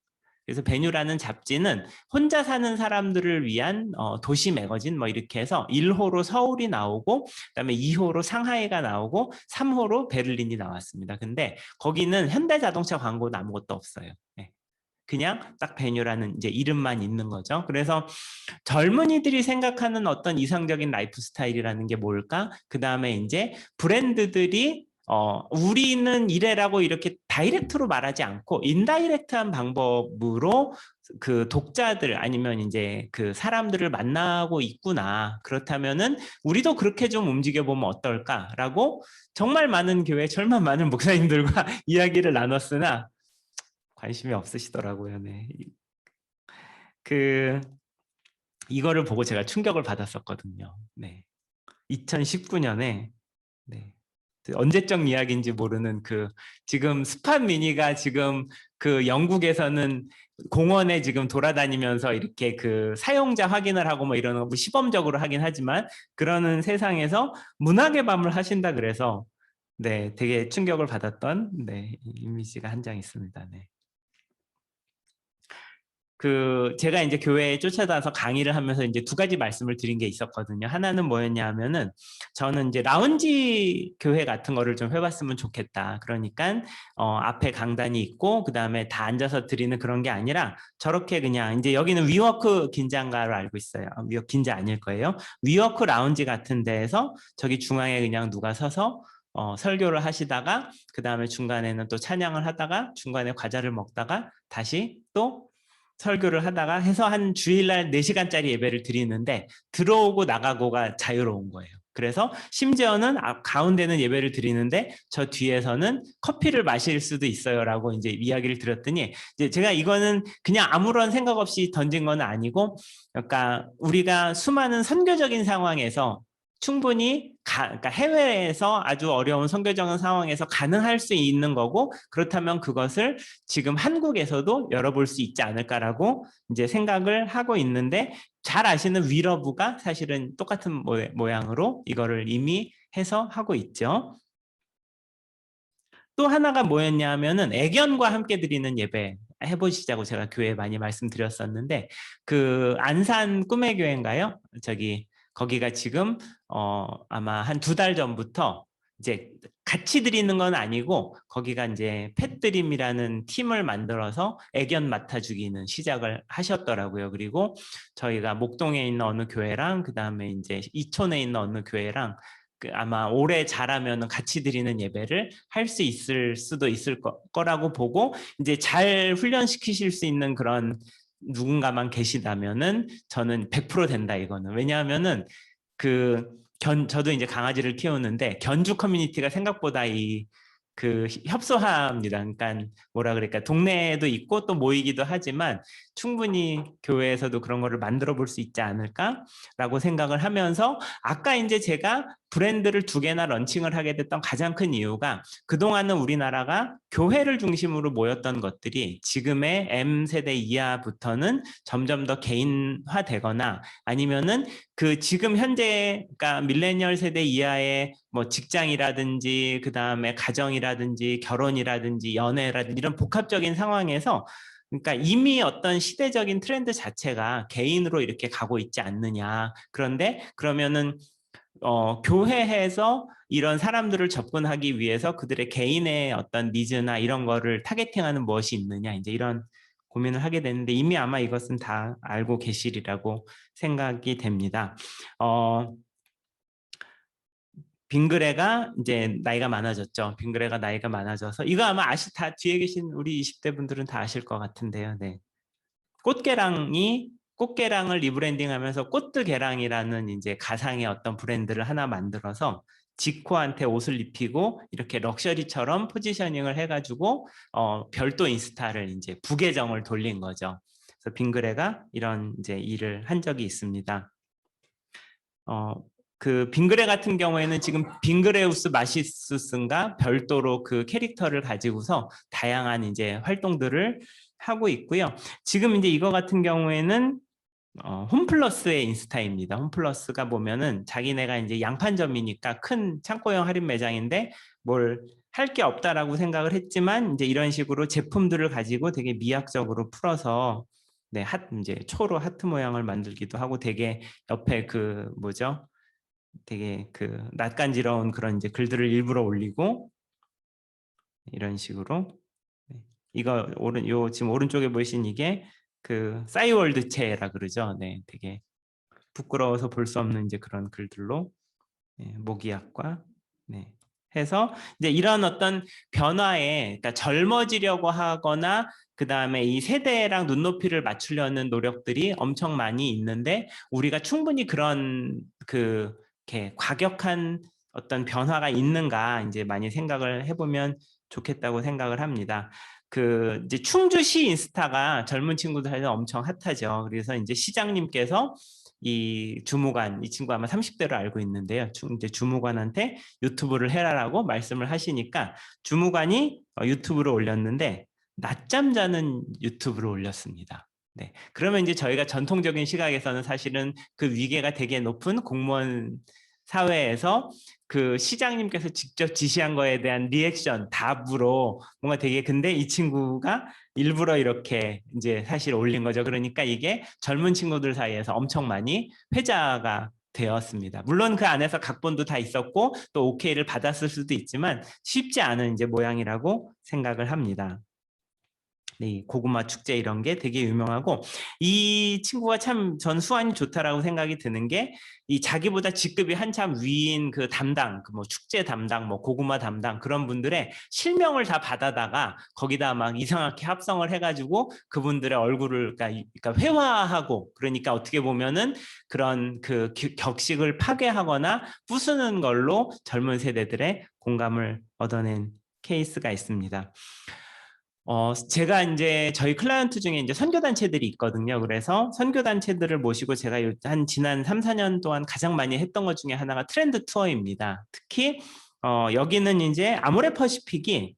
그래서 베뉴라는 잡지는 혼자 사는 사람들을 위한 도시 매거진 뭐 이렇게 해서 1호로 서울이 나오고 그다음에 2호로 상하이가 나오고 3호로 베를린이 나왔습니다. 근데 거기는 현대자동차 광고는 아무것도 없어요. 네. 그냥 딱 베뉴라는 이제 이름만 있는 거죠. 그래서 젊은이들이 생각하는 어떤 이상적인 라이프 스타일이라는 게 뭘까? 그 다음에 이제 브랜드들이 우리는 이래라고 이렇게 다이렉트로 말하지 않고 인다이렉트한 방법으로 그 독자들 아니면 이제 그 사람들을 만나고 있구나. 그렇다면은 우리도 그렇게 좀 움직여 보면 어떨까라고 정말 많은 교회, 정말 많은 목사님들과 이야기를 나눴으나 관심이 없으시더라고요. 네. 이거를 보고 제가 충격을 받았었거든요. 네. 2019년에 네. 언제적 이야기인지 모르는 지금 스팟 미니가 지금 그 영국에서는 공원에 지금 돌아다니면서 이렇게 그 사용자 확인을 하고 뭐 이러는 거 시범적으로 하긴 하지만 그러는 세상에서 문학의 밤을 하신다 그래서 네, 되게 충격을 받았던 네, 이미지가 한 장 있습니다. 네. 제가 이제 교회에 쫓아다서 강의를 하면서 이제 2가지 말씀을 드린 게 있었거든요. 하나는 뭐였냐 하면은 저는 이제 라운지 교회 같은 거를 좀 해봤으면 좋겠다. 그러니까 앞에 강단이 있고 그 다음에 다 앉아서 드리는 그런 게 아니라 저렇게 그냥 이제 여기는 위워크 긴장가로 알고 있어요. 위워크 긴자 아닐 거예요. 위워크 라운지 같은 데에서 저기 중앙에 그냥 누가 서서 설교를 하시다가 그 다음에 중간에는 또 찬양을 하다가 중간에 과자를 먹다가 다시 또 설교를 하다가 해서 한 주일날 4시간짜리 예배를 드리는데 들어오고 나가고가 자유로운 거예요. 그래서 심지어는 가운데는 예배를 드리는데 저 뒤에서는 커피를 마실 수도 있어요라고 이제 이야기를 드렸더니 이제 제가 이거는 그냥 아무런 생각 없이 던진 건 아니고, 그러니까 우리가 수많은 선교적인 상황에서 충분히 그러니까 해외에서 아주 어려운 선교적인 상황에서 가능할 수 있는 거고, 그렇다면 그것을 지금 한국에서도 열어볼 수 있지 않을까라고 이제 생각을 하고 있는데, 잘 아시는 위러브가 사실은 똑같은 모양으로 이거를 이미 해서 하고 있죠. 또 하나가 뭐였냐 하면은 애견과 함께 드리는 예배 해보시자고 제가 교회에 많이 말씀드렸었는데, 그 안산 꿈의 교회인가요? 거기가 지금 아마 한 2달 전부터 이제 같이 드리는 건 아니고 거기가 이제 펫드림이라는 팀을 만들어서 애견 맡아주기는 시작을 하셨더라고요. 그리고 저희가 목동에 있는 어느 교회랑 그다음에 이제 이촌에 있는 어느 교회랑 아마 올해 잘하면 같이 드리는 예배를 할 수 있을 수도 있을 거라고 보고, 이제 잘 훈련시키실 수 있는 그런 누군가만 계시다면은 저는 100% 된다 이거는. 왜냐하면은 저도 이제 강아지를 키우는데 견주 커뮤니티가 생각보다 협소합니다. 그러니까 뭐라 그럴까, 동네에도 있고 또 모이기도 하지만 충분히 교회에서도 그런 거를 만들어 볼 수 있지 않을까라고 생각을 하면서, 아까 이제 제가 브랜드를 2개나 런칭을 하게 됐던 가장 큰 이유가, 그동안은 우리나라가 교회를 중심으로 모였던 것들이 지금의 M세대 이하부터는 점점 더 개인화되거나, 아니면은 지금 현재 그러니까 밀레니얼 세대 이하의 뭐 직장이라든지 그다음에 가정이라든지 결혼이라든지 연애라든지 이런 복합적인 상황에서, 그러니까 이미 어떤 시대적인 트렌드 자체가 개인으로 이렇게 가고 있지 않느냐. 그런데 그러면은 교회에서 이런 사람들을 접근하기 위해서 그들의 개인의 어떤 니즈나 이런 거를 타겟팅하는 무엇이 있느냐, 이제 이런 고민을 하게 되는데, 이미 아마 이것은 다 알고 계시리라고 생각이 됩니다. 빙그레가 이제 나이가 많아졌죠. 빙그레가 나이가 많아져서, 이거 아마 다 뒤에 계신 우리 20대 분들은 다 아실 것 같은데요. 네. 꽃게랑을 리브랜딩하면서 꽃드게랑이라는 이제 가상의 어떤 브랜드를 하나 만들어서 지코한테 옷을 입히고 이렇게 럭셔리처럼 포지셔닝을 해가지고 별도 인스타를 이제 부계정을 돌린 거죠. 그래서 빙그레가 이런 이제 일을 한 적이 있습니다. 그 빙그레 같은 경우에는 지금 빙그레우스 마시스인가 별도로 그 캐릭터를 가지고서 다양한 이제 활동들을 하고 있고요. 지금 이제 이거 같은 경우에는 홈플러스의 인스타입니다. 홈플러스가 보면은 자기네가 이제 양판점이니까 큰 창고형 할인 매장인데 뭘 할 게 없다라고 생각을 했지만, 이제 이런 식으로 제품들을 가지고 되게 미학적으로 풀어서 이제 초로 하트 모양을 만들기도 하고, 되게 옆에 되게 낯간지러운 그런 이제 글들을 일부러 올리고, 이런 식으로. 이거 지금 오른쪽에 보이신 이게 싸이월드체라 그러죠. 네, 되게 부끄러워서 볼 수 없는 이제 그런 글들로 모기약과 해서 이제 이런 어떤 변화에, 그러니까 젊어지려고 하거나 그 다음에 이 세대랑 눈높이를 맞추려는 노력들이 엄청 많이 있는데, 우리가 충분히 그런 이렇게 과격한 어떤 변화가 있는가 이제 많이 생각을 해보면 좋겠다고 생각을 합니다. 이제 충주시 인스타가 젊은 친구들 사이에 엄청 핫하죠. 그래서 이제 시장님께서 이 친구 아마 30대로 알고 있는데요. 이제 주무관한테 유튜브를 해라라고 말씀을 하시니까 주무관이 유튜브를 올렸는데 낮잠 자는 유튜브를 올렸습니다. 네. 그러면 이제 저희가 전통적인 시각에서는 사실은 그 위계가 되게 높은 공무원 사회에서 시장님께서 직접 지시한 거에 대한 리액션, 답으로 뭔가 되게, 근데 이 친구가 일부러 이렇게 이제 사실 올린 거죠. 그러니까 이게 젊은 친구들 사이에서 엄청 많이 회자가 되었습니다. 물론 그 안에서 각본도 다 있었고 또 오케이를 받았을 수도 있지만 쉽지 않은 이제 모양이라고 생각을 합니다. 네, 고구마 축제 이런 게 되게 유명하고 이 친구가 참 전 수완이 좋다라고 생각이 드는 게 이 자기보다 직급이 한참 위인 그 담당, 그 뭐 축제 담당, 뭐 고구마 담당 그런 분들의 실명을 다 받아다가 거기다 막 이상하게 합성을 해가지고 그분들의 얼굴을 그러니까 회화하고 그러니까 어떻게 보면은 그런 그 격식을 파괴하거나 부수는 걸로 젊은 세대들의 공감을 얻어낸 케이스가 있습니다. 제가 이제 저희 클라이언트 중에 이제 선교단체들이 있거든요. 그래서 선교단체들을 모시고 제가 한 지난 3, 4년 동안 가장 많이 했던 것 중에 하나가 트렌드 투어입니다. 특히, 여기는 이제 아모레 퍼시픽이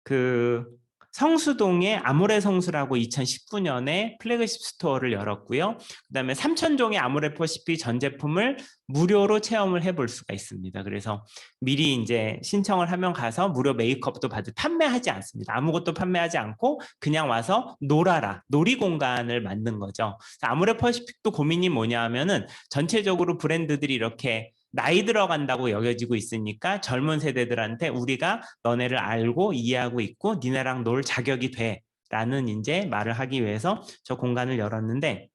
그 성수동에 아모레 성수라고 2019년에 플래그십 스토어를 열었고요. 그다음에 삼천종의 아모레 퍼시픽 전 제품을 무료로 체험을 해볼 수가 있습니다. 그래서 미리 이제 신청을 하면 가서 무료 메이크업도 받을 판매하지 않습니다. 아무것도 판매하지 않고 그냥 와서 놀아라, 놀이 공간을 만든 거죠. 아모레 퍼시픽도 고민이 뭐냐 하면은 전체적으로 브랜드들이 이렇게 나이 들어간다고 여겨지고 있으니까 젊은 세대들한테 우리가 너네를 알고 이해하고 있고 니네랑 놀 자격이 돼 라는 이제 말을 하기 위해서 저 공간을 열었는데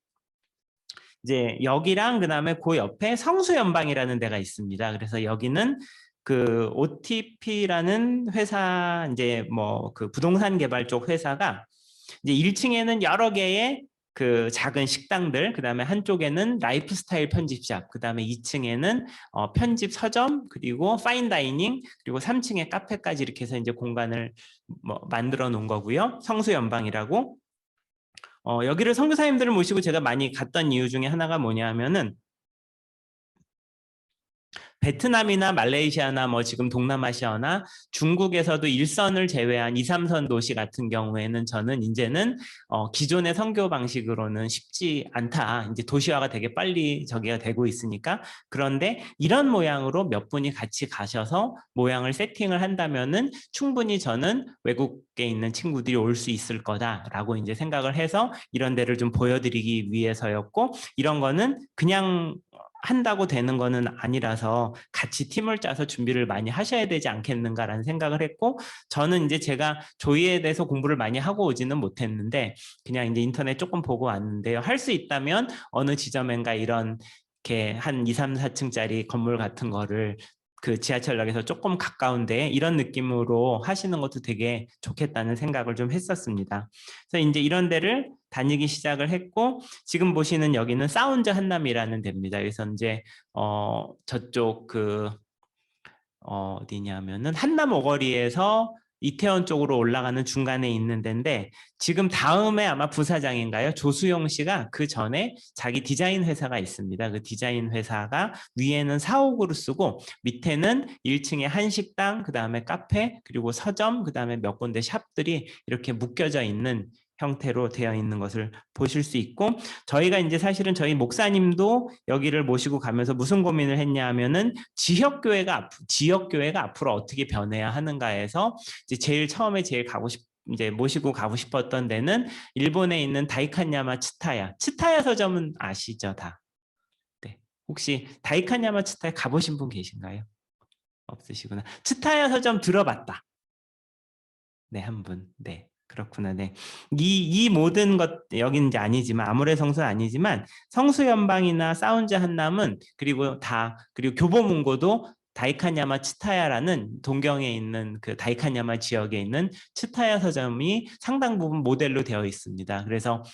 이제 여기랑 그다음에 그 옆에 성수연방이라는 데가 있습니다. 그래서 여기는 그 OTP라는 회사 이제 뭐 그 부동산 개발 쪽 회사가 이제 1층에는 여러 개의 그 작은 식당들, 그 다음에 한쪽에는 라이프스타일 편집샵, 그 다음에 2층에는 편집 서점, 그리고 파인다이닝, 그리고 3층에 카페까지 이렇게 해서 이제 공간을 뭐 만들어 놓은 거고요. 성수연방이라고. 여기를 선교사님들을 모시고 제가 많이 갔던 이유 중에 하나가 뭐냐 하면은 베트남이나 말레이시아나 뭐 지금 동남아시아나 중국에서도 일선을 제외한 2, 3선 도시 같은 경우에는 저는 이제는 기존의 선교 방식으로는 쉽지 않다. 이제 도시화가 되게 빨리 저기가 되고 있으니까. 그런데 이런 모양으로 몇 분이 같이 가셔서 모양을 세팅을 한다면은 충분히 저는 외국에 있는 친구들이 올 수 있을 거다라고 이제 생각을 해서 이런 데를 좀 보여드리기 위해서였고, 이런 거는 그냥 한다고 되는 거는 아니라서 같이 팀을 짜서 준비를 많이 하셔야 되지 않겠는가라는 생각을 했고, 저는 이제 제가 조이에 대해서 공부를 많이 하고 오지는 못했는데 그냥 이제 인터넷 조금 보고 왔는데요. 할 수 있다면 어느 지점인가 이런 이렇게 한 2, 3, 4층짜리 건물 같은 거를 그 지하철역에서 조금 가까운데 이런 느낌으로 하시는 것도 되게 좋겠다는 생각을 좀 했었습니다. 그래서 이제 이런 데를 다니기 시작을 했고, 지금 보시는 여기는 사운드 한남이라는 데입니다. 그래서 이제 저쪽 그 어디냐면은 한남 오거리에서 이태원 쪽으로 올라가는 중간에 있는 데인데, 지금 다음에 아마 부사장인가요? 조수용 씨가 그 전에 자기 디자인 회사가 있습니다. 그 디자인 회사가 위에는 사옥으로 쓰고 밑에는 1층에 한식당, 그 다음에 카페, 그리고 서점, 그 다음에 몇 군데 샵들이 이렇게 묶여져 있는 형태로 되어 있는 것을 보실 수 있고, 저희가 이제 사실은 저희 목사님도 여기를 모시고 가면서 무슨 고민을 했냐 하면은 지역교회가 앞으로 어떻게 변해야 하는가에서 이제 제일 처음에 제일 이제 모시고 가고 싶었던 데는 일본에 있는 다이칸야마 츠타야 서점은 아시죠, 다? 네. 혹시 다이칸야마 츠타야 가보신 분 계신가요? 없으시구나. 츠타야 서점 들어봤다. 네, 한 분. 네. 그렇구나. 네. 이 모든 것, 여기는 이제 아니지만, 아모레 성수는 아니지만, 성수연방이나 사운즈 한남은, 그리고 교보문고도 다이칸야마 츠타야라는 동경에 있는 그 다이칸야마 지역에 있는 츠타야 서점이 상당 부분 모델로 되어 있습니다. 그래서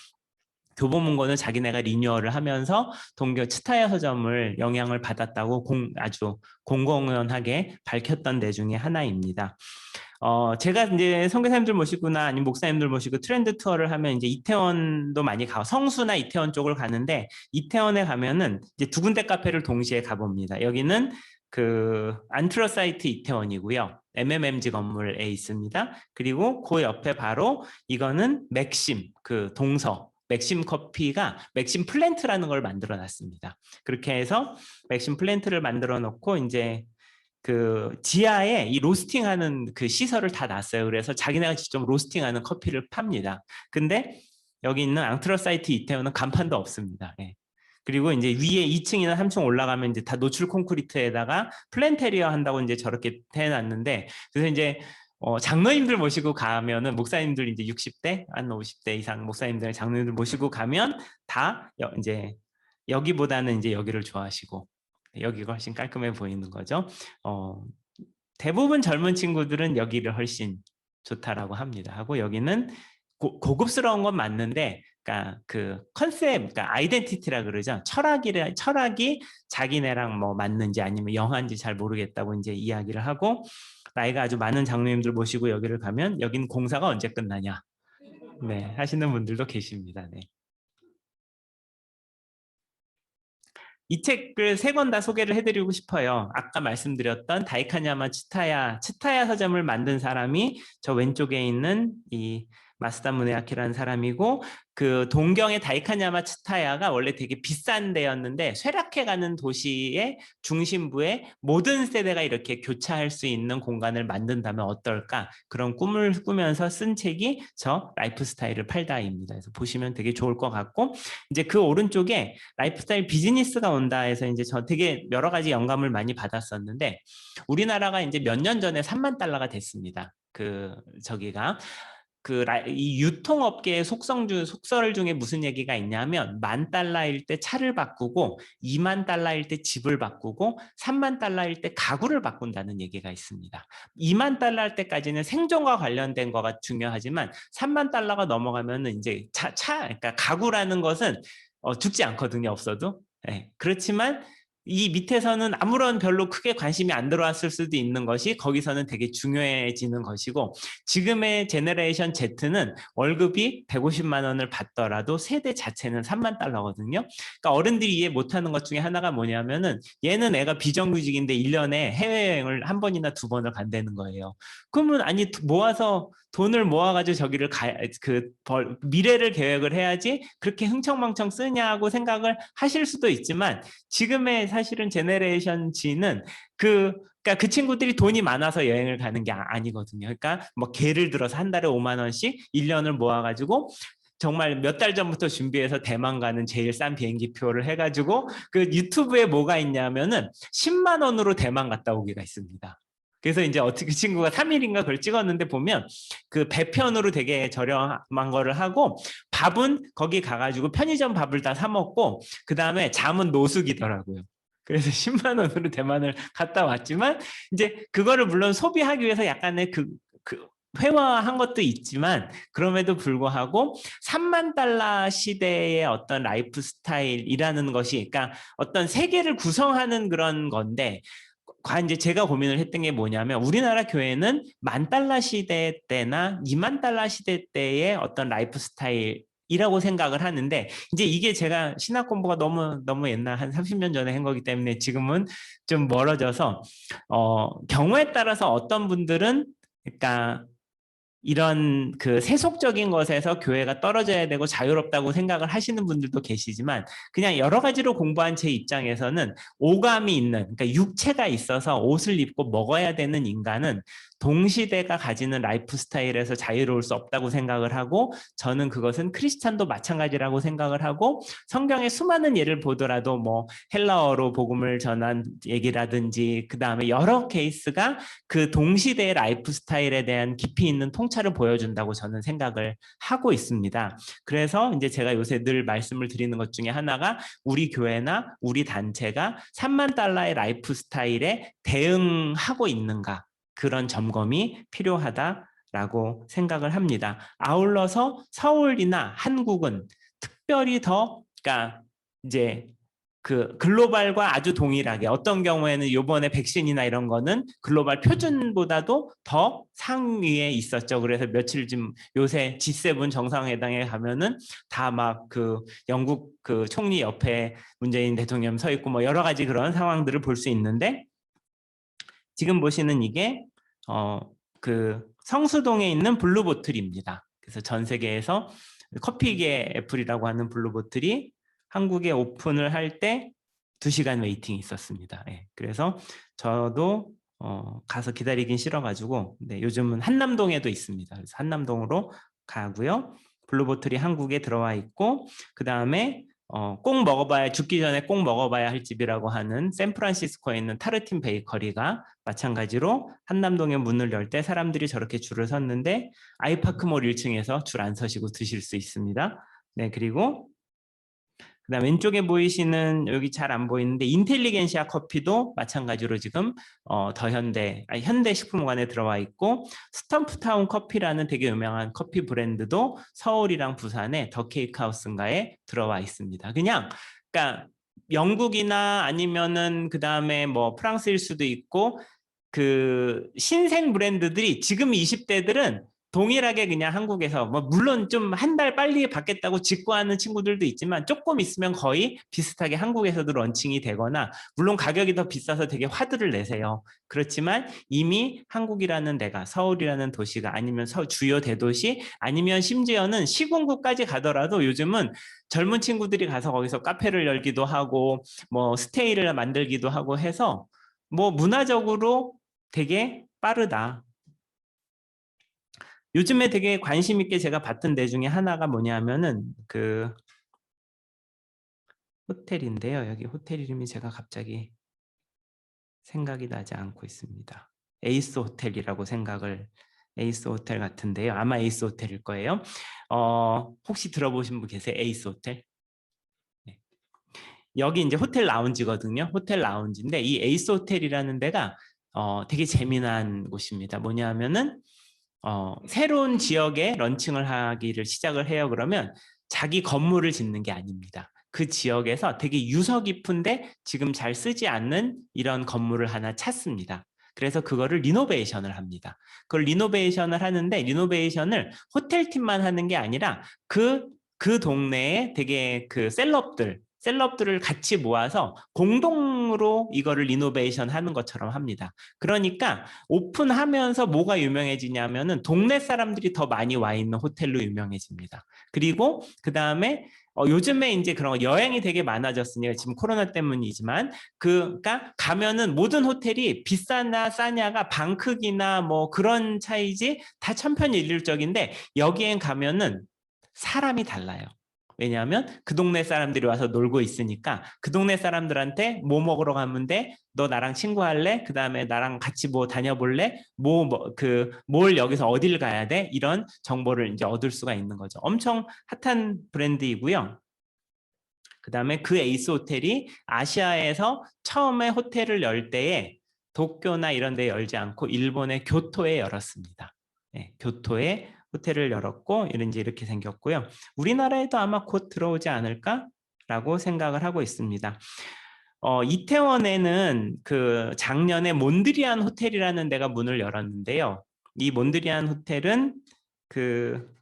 교보문고는 자기네가 리뉴얼을 하면서 동경 츠타야 서점을 영향을 받았다고 아주 공공연하게 밝혔던 데 중에 하나입니다. 제가 이제 선교사님들 모시거나 아니면 목사님들 모시고 트렌드 투어를 하면 이제 이태원도 많이 가고 성수나 이태원 쪽을 가는데, 이태원에 가면은 이제 두 군데 카페를 동시에 가봅니다. 여기는 그 안트로사이트 이태원이고요. MMMG 건물에 있습니다. 그리고 그 옆에 바로 이거는 맥심, 그 동서 맥심 커피가 맥심 플랜트라는 걸 만들어 놨습니다. 그렇게 해서 맥심 플랜트를 만들어 놓고 이제 그 지하에 이 로스팅하는 그 시설을 다 놨어요. 그래서 자기네가 직접 로스팅하는 커피를 팝니다. 근데 여기 있는 앙트로사이트 이태원은 간판도 없습니다. 예. 그리고 이제 위에 2층이나 3층 올라가면 이제 다 노출 콘크리트에다가 플랜테리어 한다고 이제 저렇게 해놨는데, 그래서 이제 장로님들 모시고 가면은 목사님들 이제 60대, 한 50대 이상 목사님들, 장로님들 모시고 가면 다 이제 여기보다는 이제 여기를 좋아하시고 여기가 훨씬 깔끔해 보이는 거죠. 대부분 젊은 친구들은 여기를 훨씬 좋다라고 합니다. 하고 여기는 고급스러운 건 맞는데, 그러니까 그 컨셉, 그러니까 아이덴티티라 그러죠. 철학이 자기네랑 뭐 맞는지 아니면 영한지 잘 모르겠다고 이제 이야기를 하고, 나이가 아주 많은 장로님들 모시고 여기를 가면 여긴 공사가 언제 끝나냐, 네, 하시는 분들도 계십니다. 네. 이 책을 3권 다 소개를 해드리고 싶어요. 아까 말씀드렸던 다이카냐마 치타야 서점을 만든 사람이 저 왼쪽에 있는 이 마스다 무네아키라는 사람이고, 그 동경의 다이카냐마 치타야가 원래 되게 비싼 데였는데 쇠락해가는 도시의 중심부에 모든 세대가 이렇게 교차할 수 있는 공간을 만든다면 어떨까, 그런 꿈을 꾸면서 쓴 책이 저 라이프 스타일을 팔다입니다. 그래서 보시면 되게 좋을 것 같고, 이제 그 오른쪽에 라이프스타일 비즈니스가 온다 해서 이제 저 되게 여러 가지 영감을 많이 받았었는데, 우리나라가 이제 몇 년 전에 3만 달러가 됐습니다. 이 유통업계의 속설 중에 무슨 얘기가 있냐면, 10,000달러일 때 차를 바꾸고 20,000달러일 때 집을 바꾸고 30,000달러일 때 가구를 바꾼다는 얘기가 있습니다. 20,000달러 할 때까지는 생존과 관련된 거가 중요하지만 30,000달러가 넘어가면은 이제 그러니까 가구라는 것은 죽지 않거든요, 없어도. 네. 그렇지만 이 밑에서는 아무런 별로 크게 관심이 안 들어왔을 수도 있는 것이 거기서는 되게 중요해지는 것이고, 지금의 제너레이션 Z는 월급이 150만 원을 받더라도 세대 자체는 3만 달러거든요. 그러니까 어른들이 이해 못하는 것 중에 하나가 뭐냐면은, 얘는 애가 비정규직인데 1년에 해외여행을 1번이나 2번을 간다는 거예요. 그러면 아니 모아서 돈을 모아가지고 저기를 미래를 계획을 해야지 그렇게 흥청망청 쓰냐고 생각을 하실 수도 있지만, 지금의 사실은 제네레이션 G는 그러니까 그 친구들이 돈이 많아서 여행을 가는 게 아니거든요. 그러니까 뭐 예를 들어서 한 달에 5만 원씩 1년을 모아가지고 정말 몇 달 전부터 준비해서 대만 가는 제일 싼 비행기 표를 해가지고, 그 유튜브에 뭐가 있냐면은 10만 원으로 대만 갔다 오기가 있습니다. 그래서 이제 어떻게 그 친구가 3일인가 그걸 찍었는데, 보면 그 배편으로 되게 저렴한 거를 하고, 밥은 거기 가가지고 편의점 밥을 다 사 먹고, 그 다음에 잠은 노숙이더라고요. 그래서 10만 원으로 대만을 갔다 왔지만, 이제 그거를 물론 소비하기 위해서 약간의 회화한 것도 있지만, 그럼에도 불구하고 3만 달러 시대의 어떤 라이프 스타일이라는 것이, 그러니까 어떤 세계를 구성하는 그런 건데, 이제 제가 고민을 했던 게 뭐냐면, 우리나라 교회는 10,000달러 시대 때나 20,000달러 시대 때의 어떤 라이프 스타일이라고 생각을 하는데, 이제 이게 제가 신학 공부가 너무 옛날 한 30년 전에 한 거기 때문에 지금은 좀 멀어져서, 경우에 따라서 어떤 분들은 그러니까 이런 그 세속적인 것에서 교회가 떨어져야 되고 자유롭다고 생각을 하시는 분들도 계시지만, 그냥 여러 가지로 공부한 제 입장에서는 오감이 있는, 그러니까 육체가 있어서 옷을 입고 먹어야 되는 인간은 동시대가 가지는 라이프 스타일에서 자유로울 수 없다고 생각을 하고, 저는 그것은 크리스찬도 마찬가지라고 생각을 하고, 성경의 수많은 예를 보더라도 뭐 헬라어로 복음을 전한 얘기라든지, 그 다음에 여러 케이스가 그 동시대의 라이프 스타일에 대한 깊이 있는 통찰을 보여준다고 저는 생각을 하고 있습니다. 그래서 이제 제가 요새 늘 말씀을 드리는 것 중에 하나가, 우리 교회나 우리 단체가 3만 달러의 라이프 스타일에 대응하고 있는가, 그런 점검이 필요하다라고 생각을 합니다. 아울러서 서울이나 한국은 특별히 그러니까 이제 그 글로벌과 아주 동일하게, 어떤 경우에는 이번에 백신이나 이런 거는 글로벌 표준보다도 더 상위에 있었죠. 그래서 며칠 좀 요새 G7 정상회담에 가면은 다 막 그 영국 그 총리 옆에 문재인 대통령 서 있고 뭐 여러 가지 그런 상황들을 볼 수 있는데, 지금 보시는 이게 그 성수동에 있는 블루보틀입니다. 그래서 전 세계에서 커피계 애플이라고 하는 블루보틀이 한국에 오픈을 할 때 2시간 웨이팅이 있었습니다. 예, 그래서 저도 가서 기다리긴 싫어가지고, 네, 요즘은 한남동에도 있습니다. 그래서 한남동으로 가고요. 블루보틀이 한국에 들어와 있고, 그 다음에 꼭 먹어봐야 죽기 전에 꼭 먹어봐야 할 집이라고 하는 샌프란시스코에 있는 타르틴 베이커리가 마찬가지로 한남동에 문을 열 때 사람들이 저렇게 줄을 섰는데 아이파크몰 1층에서 줄 안 서시고 드실 수 있습니다. 네, 그리고 그다음 왼쪽에 보이시는 여기 잘 안 보이는데 인텔리겐시아 커피도 마찬가지로 지금 현대 식품관에 들어와 있고 스탬프타운 커피라는 되게 유명한 커피 브랜드도 서울이랑 부산에 더 케이크하우스인가에 들어와 있습니다. 그러니까 영국이나 아니면은 그다음에 뭐 프랑스일 수도 있고 그 신생 브랜드들이 지금 20대들은 동일하게 그냥 한국에서 뭐 물론 좀 한 달 빨리 받겠다고 직구하는 친구들도 있지만 조금 있으면 거의 비슷하게 한국에서도 런칭이 되거나 물론 가격이 더 비싸서 되게 화두를 내세요. 그렇지만 이미 한국이라는 데가 서울이라는 도시가 아니면 주요 대도시 아니면 심지어는 시군구까지 가더라도 요즘은 젊은 친구들이 가서 거기서 카페를 열기도 하고 뭐 스테이를 만들기도 하고 해서 뭐 문화적으로 되게 빠르다. 요즘에 되게 관심 있게 제가 봤던 데 중에 하나가 뭐냐면은 그 호텔인데요. 여기 호텔 이름이 제가 갑자기 생각이 나지 않고 있습니다. 에이스 호텔이라고 에이스 호텔 같은데요. 아마 에이스 호텔일 거예요. 혹시 들어보신 분 계세요? 에이스 호텔? 네. 여기 이제 호텔 라운지거든요. 호텔 라운지인데 이 에이스 호텔이라는 데가 되게 재미난 곳입니다. 뭐냐면은 새로운 지역에 런칭을 하기를 시작을 해요. 그러면 자기 건물을 짓는 게 아닙니다. 그 지역에서 되게 유서 깊은데 지금 잘 쓰지 않는 이런 건물을 하나 찾습니다. 그래서 그거를 리노베이션을 합니다. 그걸 리노베이션을 하는데 리노베이션을 호텔팀만 하는 게 아니라 그 동네에 되게 그 셀럽들을 같이 모아서 공동으로 이거를 리노베이션 하는 것처럼 합니다. 그러니까 오픈하면서 뭐가 유명해지냐면은 동네 사람들이 더 많이 와 있는 호텔로 유명해집니다. 그리고 그 다음에 요즘에 이제 그런 여행이 되게 많아졌으니까 지금 코로나 때문이지만 그러니까 가면은 모든 호텔이 비싸나 싸냐가 방 크기나 뭐 그런 차이지 다 천편일률적인데 여기엔 가면은 사람이 달라요. 왜냐하면 그 동네 사람들이 와서 놀고 있으니까 그 동네 사람들한테 뭐 먹으러 가면 돼? 너 나랑 친구할래? 그 다음에 나랑 같이 뭐 다녀볼래? 뭘 여기서 어딜 가야 돼? 이런 정보를 이제 얻을 수가 있는 거죠. 엄청 핫한 브랜드이고요. 그 다음에 그 에이스 호텔이 아시아에서 처음에 호텔을 열 때에 도쿄나 이런 데 열지 않고 일본의 교토에 열었습니다. 네, 교토에 호텔을 열었고 이렇게 생겼고요. 우리나라에도 아마 곧 들어오지 않을까라고 생각을 하고 있습니다. 이태원에는 그 작년에 몬드리안 호텔이라는 데가 문을 열었는데요. 이 몬드리안 호텔은 그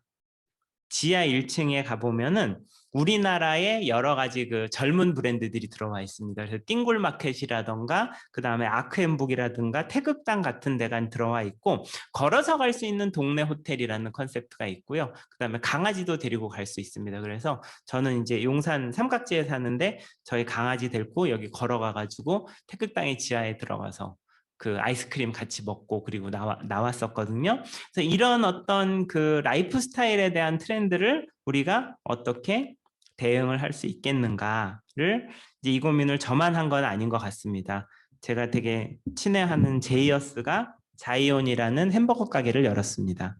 지하 1층에 가보면은 우리나라의 여러 가지 그 젊은 브랜드들이 들어와 있습니다. 그래서 띵굴마켓이라던가 그 다음에 아크앤북이라든가 태극당 같은 데가 들어와 있고 걸어서 갈 수 있는 동네 호텔이라는 컨셉트가 있고요. 그 다음에 강아지도 데리고 갈 수 있습니다. 그래서 저는 이제 용산 삼각지에 사는데 저희 강아지 데리고 여기 걸어가가지고 태극당의 지하에 들어가서 그 아이스크림 같이 먹고 그리고 나왔었거든요. 그래서 이런 어떤 그 라이프 스타일에 대한 트렌드를 우리가 어떻게 대응을 할 수 있겠는가를 이제 이 고민을 저만 한 건 아닌 것 같습니다. 제가 되게 친애하는 제이어스가 자이온이라는 햄버거 가게를 열었습니다.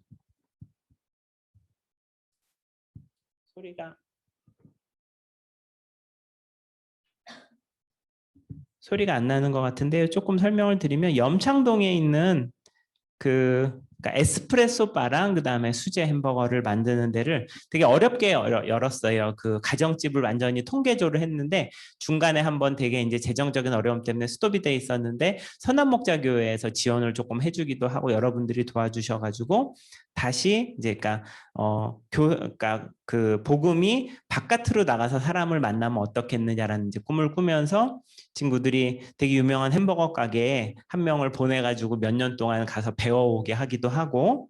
소리가 안 나는 것 같은데요. 조금 설명을 드리면 염창동에 있는 그러니까 에스프레소 바랑 그다음에 수제 햄버거를 만드는 데를 되게 어렵게 열었어요. 그 가정집을 완전히 통계조를 했는데 중간에 한번 되게 이제 재정적인 어려움 때문에 스톱이 돼 있었는데 선한목자교회에서 지원을 조금 해주기도 하고 여러분들이 도와주셔가지고 다시 이제 그러니까 그 복음이 바깥으로 나가서 사람을 만나면 어떻겠느냐라는 이제 꿈을 꾸면서 친구들이 되게 유명한 햄버거 가게에 한 명을 보내가지고 몇 년 동안 가서 배워오게 하기도 하고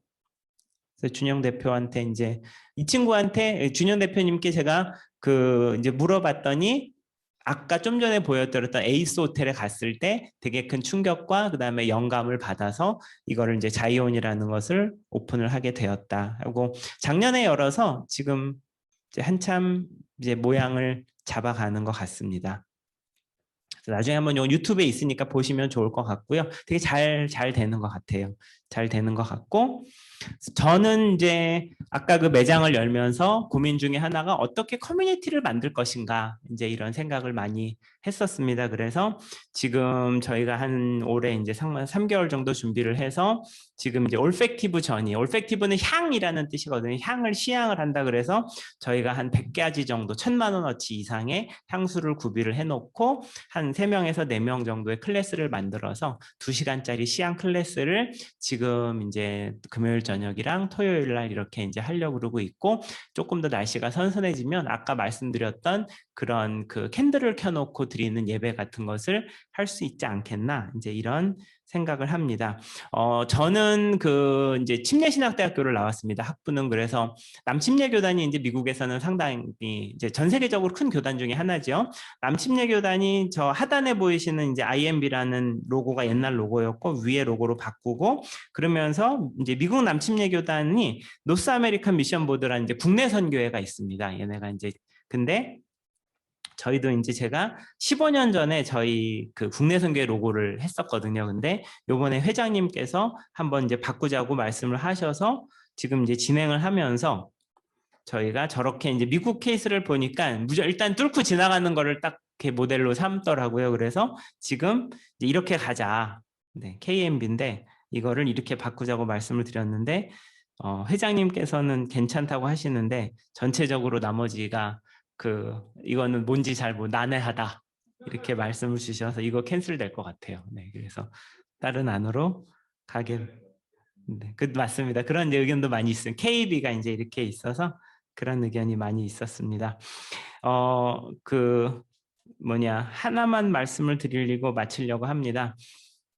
그래서 준영 대표한테 이제 이 친구한테 준영 대표님께 제가 그 이제 물어봤더니 아까 좀 전에 보여드렸던 에이스 호텔에 갔을 때 되게 큰 충격과 그 다음에 영감을 받아서 이거를 이제 자이온이라는 것을 오픈을 하게 되었다 하고 작년에 열어서 지금 이제 한참 이제 모양을 잡아가는 것 같습니다. 나중에 한번 요 유튜브에 있으니까 보시면 좋을 것 같고요. 되게 잘 되는 것 같아요. 잘 되는 것 같고, 저는 이제 아까 그 매장을 열면서 고민 중에 하나가 어떻게 커뮤니티를 만들 것인가, 이제 이런 생각을 많이 했었습니다. 그래서 지금 저희가 한 올해 이제 3개월 정도 준비를 해서 지금 이제 올팩티브 전이, 올팩티브는 향이라는 뜻이거든요. 향을 시향을 한다 그래서 저희가 한 100가지 정도 1,000만 원어치 이상의 향수를 구비를 해놓고 한 3명에서 4명 정도의 클래스를 만들어서 2시간짜리 시향 클래스를 지금 이제 금요일 저녁이랑 토요일 날 이렇게 이제 하려고 그러고 있고, 조금 더 날씨가 선선해지면 아까 말씀드렸던 그런 그 캔들을 켜놓고 드리는 예배 같은 것을 할 수 있지 않겠나, 이제 이런 생각을 합니다. 저는 그 이제 침례신학대학교를 나왔습니다. 학부는. 그래서 남침례교단이 이제 미국에서는 상당히 이제 전 세계적으로 큰 교단 중에 하나죠. 남침례교단이 저 하단에 보이시는 이제 IMB라는 로고가 옛날 로고였고 위에 로고로 바꾸고, 그러면서 이제 미국 남침례교단이 노스 아메리칸 미션 보드라는 이제 국내 선교회가 있습니다. 얘네가 이제 근데 저희도 이제 제가 15년 전에 저희 그 국내 선교회 로고를 했었거든요. 근데 요번에 회장님께서 한번 이제 바꾸자고 말씀을 하셔서 지금 이제 진행을 하면서 저희가 저렇게 이제 미국 케이스를 보니까 일단 뚫고 지나가는 거를 딱 이렇게 모델로 삼더라고요. 그래서 지금 이제 이렇게 가자. 네, KMB인데 이거를 이렇게 바꾸자고 말씀을 드렸는데 회장님께서는 괜찮다고 하시는데 전체적으로 나머지가 이거는 뭔지 잘 난해하다 이렇게 말씀을 주셔서 이거 캔슬될 것 같아요. 네, 그래서 다른 안으로 가게. 네, 맞습니다. 그런 의견도 많이 있어요. KB가 이제 이렇게 있어서 그런 의견이 많이 있었습니다. 하나만 말씀을 드리려고 마치려고 합니다.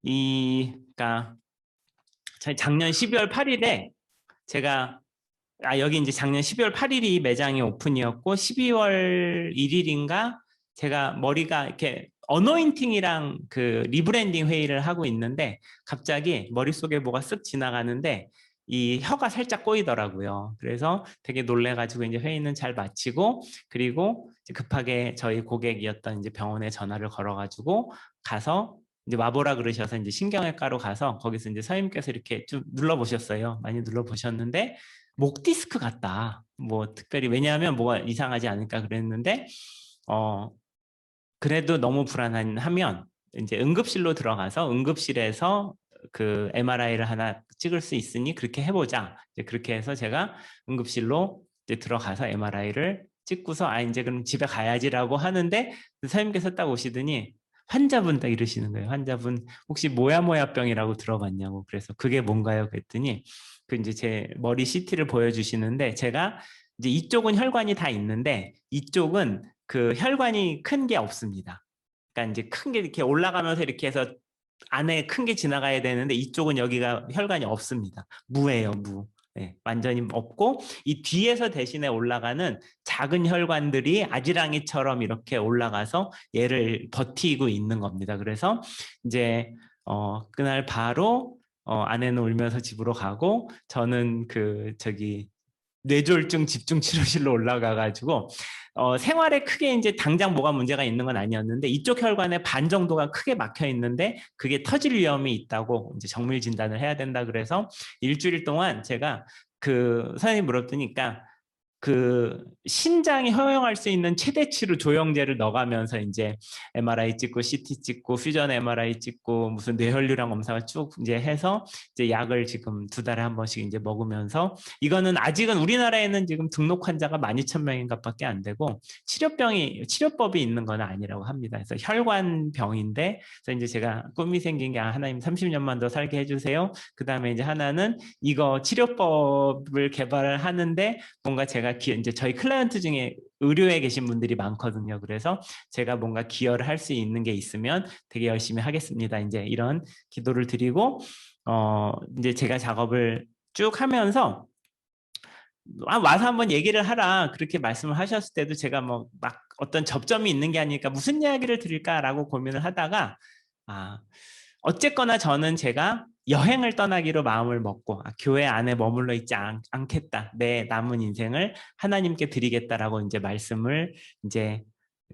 그러니까 저희 작년 12월 8일에 제가 여기 이제 작년 12월 8일이 매장이 오픈이었고 12월 1일인가 제가 머리가 이렇게 어노인팅이랑 그 리브랜딩 회의를 하고 있는데 갑자기 머릿속에 뭐가 쓱 지나가는데 이 혀가 살짝 꼬이더라고요. 그래서 되게 놀래가지고 이제 회의는 잘 마치고, 그리고 이제 급하게 저희 고객이었던 이제 병원에 전화를 걸어가지고 가서 이제 와보라 그러셔서 이제 신경외과로 가서 거기서 이제 선생님께서 이렇게 좀 눌러보셨어요. 많이 눌러보셨는데 목 디스크 같다. 뭐 특별히 왜냐하면 뭐가 이상하지 않을까 그랬는데 그래도 너무 불안하면 이제 응급실로 들어가서 응급실에서 그 MRI를 하나 찍을 수 있으니 그렇게 해보자. 이제 그렇게 해서 제가 응급실로 이제 들어가서 MRI를 찍고서 이제 그럼 집에 가야지라고 하는데 선생님께서 딱 오시더니 환자분 딱 이러시는 거예요. 환자분 혹시 모야모야병이라고 들어봤냐고. 그래서 그게 뭔가요? 그랬더니 이제 제 머리 CT를 보여주시는데 제가 이제 이쪽은 혈관이 다 있는데 이쪽은 그 혈관이 큰 게 없습니다. 그러니까 이제 큰 게 이렇게 올라가면서 이렇게 해서 안에 큰 게 지나가야 되는데 이쪽은 여기가 혈관이 없습니다. 무예요, 무. 네, 완전히 없고 이 뒤에서 대신에 올라가는 작은 혈관들이 아지랑이처럼 이렇게 올라가서 얘를 버티고 있는 겁니다. 그래서 이제 그날 바로 아내는 울면서 집으로 가고 저는 뇌졸중 집중치료실로 올라가가지고 생활에 크게 이제 당장 뭐가 문제가 있는 건 아니었는데 이쪽 혈관의 반 정도가 크게 막혀 있는데 그게 터질 위험이 있다고 이제 정밀 진단을 해야 된다 그래서 일주일 동안 제가 선생님 물었더니까 신장이 허용할 수 있는 최대치로 조영제를 넣어가면서 이제 MRI 찍고 CT 찍고 퓨전 MRI 찍고 무슨 뇌혈류량 검사를 쭉 이제 해서 이제 약을 지금 2달에 한 번씩 이제 먹으면서 이거는 아직은 우리나라에는 지금 등록 환자가 12,000명인가밖에 안 되고 치료법이 있는 건 아니라고 합니다. 그래서 혈관병인데 그래서 이제 제가 꿈이 생긴 게 하나님 30년만 더 살게 해주세요. 그 다음에 이제 하나는 이거 치료법을 개발을 하는데 뭔가 제가 이제 저희 클라이언트 중에 의료에 계신 분들이 많거든요. 그래서 제가 뭔가 기여를 할 수 있는 게 있으면 되게 열심히 하겠습니다. 이제 이런 기도를 드리고 이제 제가 작업을 쭉 하면서 와서 한번 얘기를 하라 그렇게 말씀을 하셨을 때도 제가 뭐 막 어떤 접점이 있는 게 아니니까 무슨 이야기를 드릴까라고 고민을 하다가 어쨌거나 저는 제가 여행을 떠나기로 마음을 먹고 교회 안에 머물러 있지 않겠다. 내 남은 인생을 하나님께 드리겠다라고 이제 말씀을 이제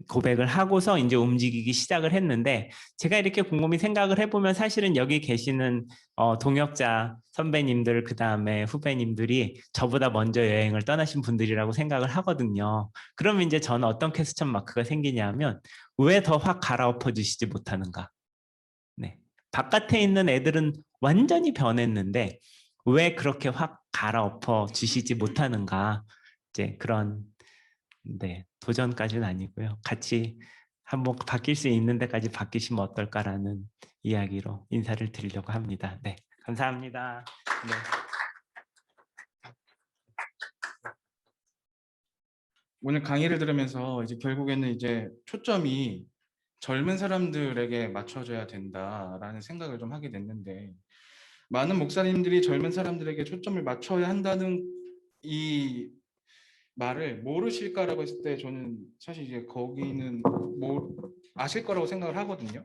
고백을 하고서 이제 움직이기 시작을 했는데 제가 이렇게 곰곰이 생각을 해보면 사실은 여기 계시는 동역자 선배님들 그 다음에 후배님들이 저보다 먼저 여행을 떠나신 분들이라고 생각을 하거든요. 그러면 이제 저는 어떤 퀘스천 마크가 생기냐면 왜 더 확 갈아엎어 주시지 못하는가? 네. 바깥에 있는 애들은 완전히 변했는데 왜 그렇게 확 갈아엎어 주시지 못하는가? 이제 그런 네, 도전까지는 아니고요. 같이 한번 바뀔 수 있는 데까지 바뀌시면 어떨까라는 이야기로 인사를 드리려고 합니다. 네, 감사합니다. 네. 오늘 강의를 들으면서 이제 결국에는 이제 초점이 젊은 사람들에게 맞춰져야 된다라는 생각을 좀 하게 됐는데 많은 목사님들이 젊은 사람들에게 초점을 맞춰야 한다는 이 말을 모르실까라고 했을 때 저는 사실 이제 거기는 뭐 아실 거라고 생각을 하거든요.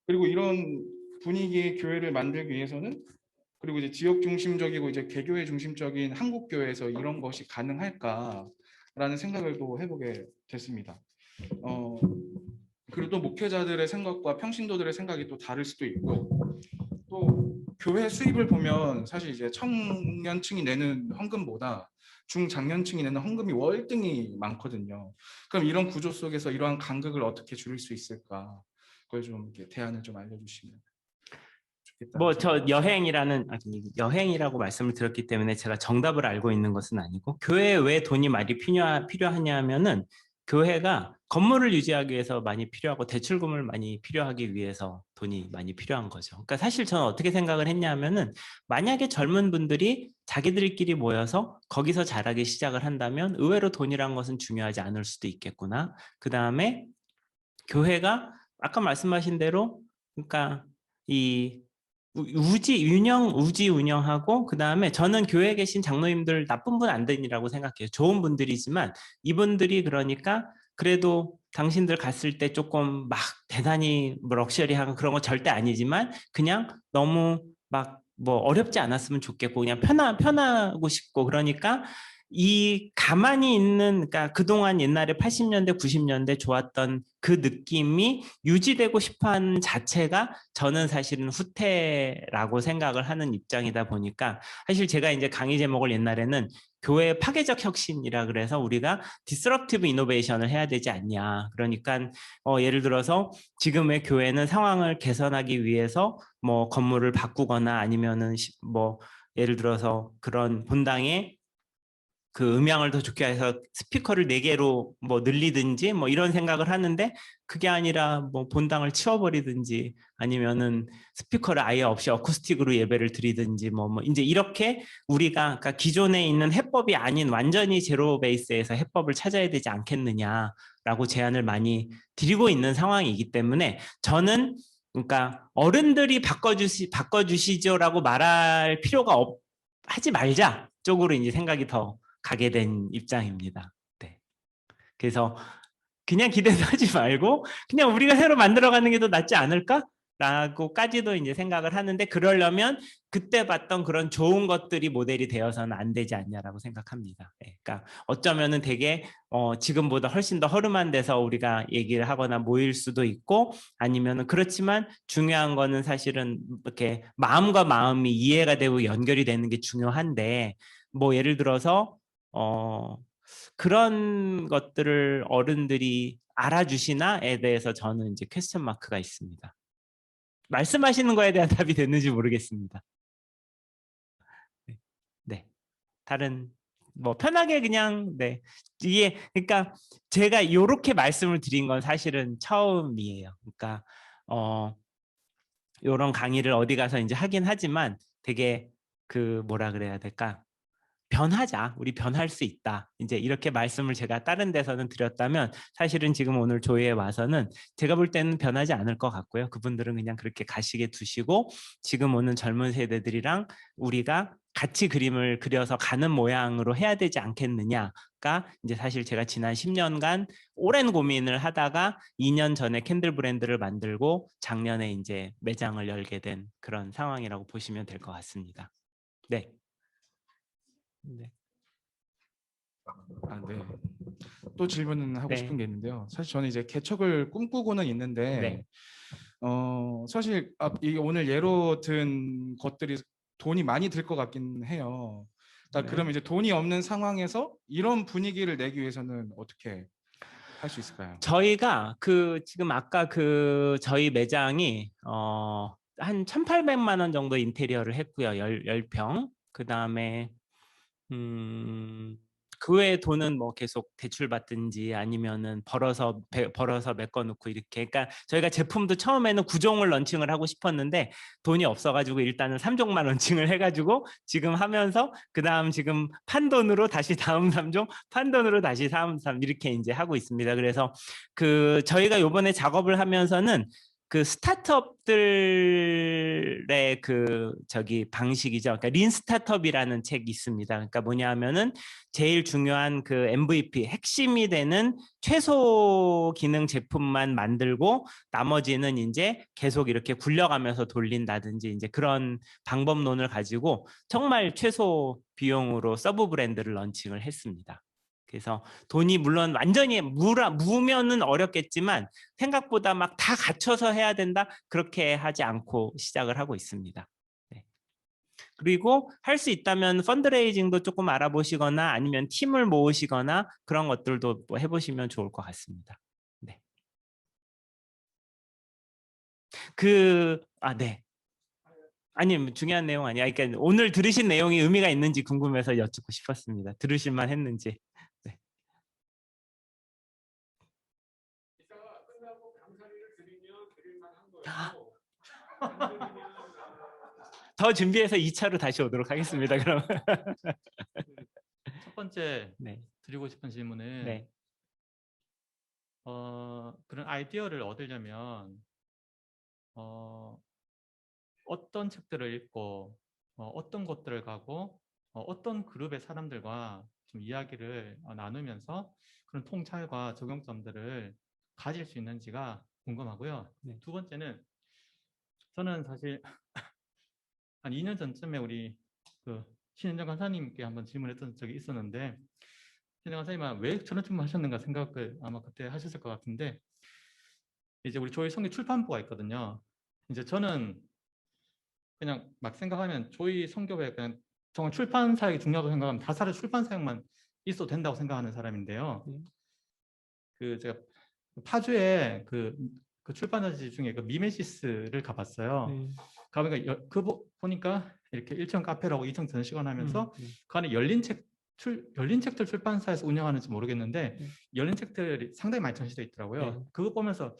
그리고 이런 분위기의 교회를 만들기 위해서는 그리고 이제 지역 중심적이고 이제 개교회 중심적인 한국 교회에서 이런 것이 가능할까라는 생각을 또 해보게 됐습니다. 그리고 또 목회자들의 생각과 평신도들의 생각이 또 다를 수도 있고 또 교회 수입을 보면 사실 이제 청년층이 내는 헌금보다 중장년층이 내는 헌금이 월등히 많거든요. 그럼 이런 구조 속에서 이러한 간극을 어떻게 줄일 수 있을까? 그걸 좀 이렇게 대안을 좀 알려주시면 좋겠다. 뭐 저 여행이라고 말씀을 드렸기 때문에 제가 정답을 알고 있는 것은 아니고 교회에 왜 돈이 많이 필요하냐면은 교회가 건물을 유지하기 위해서 많이 필요하고 대출금을 많이 필요하기 위해서 돈이 많이 필요한 거죠. 그러니까 사실 저는 어떻게 생각을 했냐면은 만약에 젊은 분들이 자기들끼리 모여서 거기서 자라기 시작을 한다면 의외로 돈이란 것은 중요하지 않을 수도 있겠구나. 그 다음에 교회가 아까 말씀하신 대로 그러니까 이 우지 운영하고 그 다음에 저는 교회에 계신 장로님들 나쁜 분 안 되니라고 생각해요. 좋은 분들이지만 이분들이 그러니까 그래도 당신들 갔을 때 조금 막 대단히 뭐 럭셔리하고 그런 거 절대 아니지만 그냥 너무 막 뭐 어렵지 않았으면 좋겠고 그냥 편하고 싶고 그러니까 이 가만히 있는 그러니까 그동안 옛날에 80년대 90년대 좋았던 그 느낌이 유지되고 싶어하는 자체가 저는 사실은 후퇴라고 생각을 하는 입장이다 보니까 사실 제가 이제 강의 제목을 옛날에는 교회 파괴적 혁신이라 그래서 우리가 디스럽티브 이노베이션을 해야 되지 않냐. 그러니까 예를 들어서 지금의 교회는 상황을 개선하기 위해서 뭐 건물을 바꾸거나 아니면은 뭐 예를 들어서 그런 본당에 그 음향을 더 좋게 해서 스피커를 4개로 뭐 늘리든지 뭐 이런 생각을 하는데 그게 아니라 뭐 본당을 치워버리든지 아니면은 스피커를 아예 없이 어쿠스틱으로 예배를 드리든지 뭐 이제 이렇게 우리가 그러니까 기존에 있는 해법이 아닌 완전히 제로 베이스에서 해법을 찾아야 되지 않겠느냐라고 제안을 많이 드리고 있는 상황이기 때문에 저는 그러니까 어른들이 바꿔주시죠라고 말할 필요가 하지 말자 쪽으로 이제 생각이 더 가게 된 입장입니다. 네. 그래서 그냥 기대도 하지 말고 그냥 우리가 새로 만들어가는 게 더 낫지 않을까? 라고까지도 이제 생각을 하는데 그러려면 그때 봤던 그런 좋은 것들이 모델이 되어서는 안 되지 않냐라고 생각합니다. 네. 그러니까 어쩌면은 되게 지금보다 훨씬 더 허름한 데서 우리가 얘기를 하거나 모일 수도 있고 아니면은 그렇지만 중요한 거는 사실은 이렇게 마음과 마음이 이해가 되고 연결이 되는 게 중요한데 뭐 예를 들어서 그런 것들을 어른들이 알아주시나에 대해서 저는 이제 퀘스천 마크가 있습니다. 말씀하시는 거에 대한 답이 됐는지 모르겠습니다. 네. 네. 다른 뭐 편하게 그냥 네. 이게 그러니까 제가 이렇게 말씀을 드린 건 사실은 처음이에요. 그러니까 이런 강의를 어디 가서 이제 하긴 하지만 되게 그 뭐라 그래야 될까? 변하자. 우리 변할 수 있다. 이제 이렇게 말씀을 제가 다른 데서는 드렸다면 사실은 지금 오늘 조회에 와서는 제가 볼 때는 변하지 않을 것 같고요. 그분들은 그냥 그렇게 가시게 두시고 지금 오는 젊은 세대들이랑 우리가 같이 그림을 그려서 가는 모양으로 해야 되지 않겠느냐가 이제 사실 제가 지난 10년간 오랜 고민을 하다가 2년 전에 캔들 브랜드를 만들고 작년에 이제 매장을 열게 된 그런 상황이라고 보시면 될 것 같습니다. 네. 네. 네. 또 질문은 하고 네. 싶은 게 있는데요. 사실 저는 이제 개척을 꿈꾸고는 있는데 네. 사실 이게 오늘 예로 든 것들이 돈이 많이 들 것 같긴 해요. 네. 그러면 이제 돈이 없는 상황에서 이런 분위기를 내기 위해서는 어떻게 할 수 있을까요? 저희가 지금 아까 저희 매장이 한 1,800만 원 정도 인테리어를 했고요. 10평. 그다음에 그 외에 돈은 뭐 계속 대출 받든지 아니면은 벌어서 메꿔 놓고 이렇게. 그러니까 저희가 제품도 처음에는 9종을 런칭을 하고 싶었는데 돈이 없어가지고 일단은 3종만 런칭을 해가지고 지금 하면서 그다음 지금 판 돈으로 다시 다음 3종, 판 돈으로 다시 다음 3 이렇게 이제 하고 있습니다. 그래서 저희가 요번에 작업을 하면서는 스타트업들의 방식이죠. 그러니까 린 스타트업이라는 책이 있습니다. 그러니까 뭐냐면은 제일 중요한 MVP 핵심이 되는 최소 기능 제품만 만들고 나머지는 이제 계속 이렇게 굴려가면서 돌린다든지 이제 그런 방법론을 가지고 정말 최소 비용으로 서브 브랜드를 런칭을 했습니다. 그래서 돈이 물론 완전히 무면은 어렵겠지만 생각보다 막 다 갖춰서 해야 된다 그렇게 하지 않고 시작을 하고 있습니다. 네. 그리고 할 수 있다면 펀드레이징도 조금 알아보시거나 아니면 팀을 모으시거나 그런 것들도 뭐 해보시면 좋을 것 같습니다. 네. 네. 아니 중요한 내용 아니야. 그러니까 오늘 들으신 내용이 의미가 있는지 궁금해서 여쭙고 싶었습니다. 들으실만 했는지. 네. 더 준비해서 2차로 다시 오도록 하겠습니다. 그럼. 첫 번째 네. 드리고 싶은 질문은 네. 그런 아이디어를 얻으려면 어떤 책들을 읽고 어떤 곳들을 가고 어떤 그룹의 사람들과 좀 이야기를 나누면서 그런 통찰과 적용점들을 가질 수 있는지가 궁금하고요. 네. 두 번째는 저는 사실 한 2년 전쯤에 우리 신현정 간사님께 한번 질문했던 적이 있었는데 신현정 간사님은 왜 저런 질문 하셨는가 생각을 아마 그때 하셨을 것 같은데 이제 우리 저희 성교 출판부가 있거든요. 이제 저는 그냥 막 생각하면 저희 성교회 그냥 정말 출판 사역이 중요하다고 생각하면 다사를 출판 사역만 있어도 된다고 생각하는 사람인데요. 제가 파주에 그 출판사지 중에 미메시스를 가봤어요. 가보니까 보니까 이렇게 1층 카페라고 2층 전시관 하면서 그 안에 열린 책들 출판사에서 운영하는지 모르겠는데 열린 책들이 상당히 많이 전시되어 있더라고요. 그거 보면서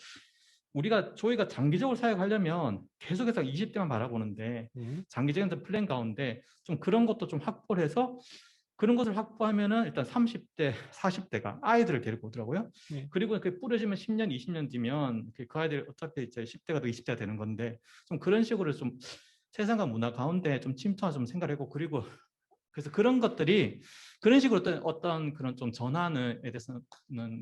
저희가 장기적으로 사역하려면 계속해서 20대만 바라보는데 장기적인 플랜 가운데 좀 그런 것도 좀 확보를 해서 그런 것을 확보하면은 일단 30대, 40대가 아이들을 데리고 오더라고요. 그리고 그 뿌려지면 10년, 20년 뒤면 그 아이들이 어차피 이제 10대가 더 20대가 되는 건데 좀 그런 식으로 좀 세상과 문화 가운데 좀 침투한 좀 생각을 했고 그리고 그래서 그런 것들이 그런 식으로 어떤 그런 좀 전환에 대해서는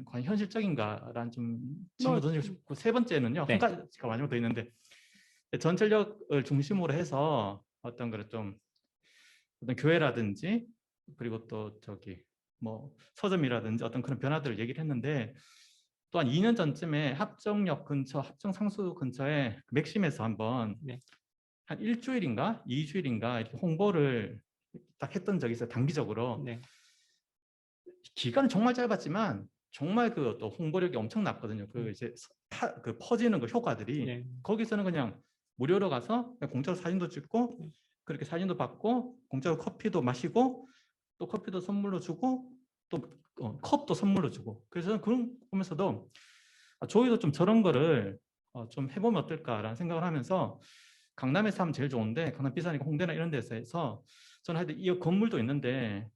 과연 현실적인가라는 좀 질문을 던지고 싶고 세 번째는요. 네. 한 가지가 마지막 더 있는데 전철역을 중심으로 해서 어떤 그런 좀 어떤 교회라든지 그리고 또 뭐 서점이라든지 어떤 그런 변화들을 얘기를 했는데 또한 2년 전쯤에 합정역 근처, 합정상수 근처에 맥심에서 한번 한 일주일인가 2주일인가 이렇게 홍보를 딱 했던 적이 있어요. 단기적으로. 기간은 정말 짧았지만 정말 또 홍보력이 엄청났거든요. 이제 퍼지는 효과들이 거기서는 그냥 무료로 가서 그냥 공짜로 사진도 찍고 그렇게 사진도 받고 공짜로 커피도 마시고 또 커피도 선물로 주고 또 컵도 선물로 주고 그래서 그런 보면서도 저희도 좀 저런 거를 좀 해보면 어떨까라는 생각을 하면서 강남에서 하면 제일 좋은데 강남 비싸니까 홍대나 이런 데서 해서 저는 하여튼 이 건물도 있는데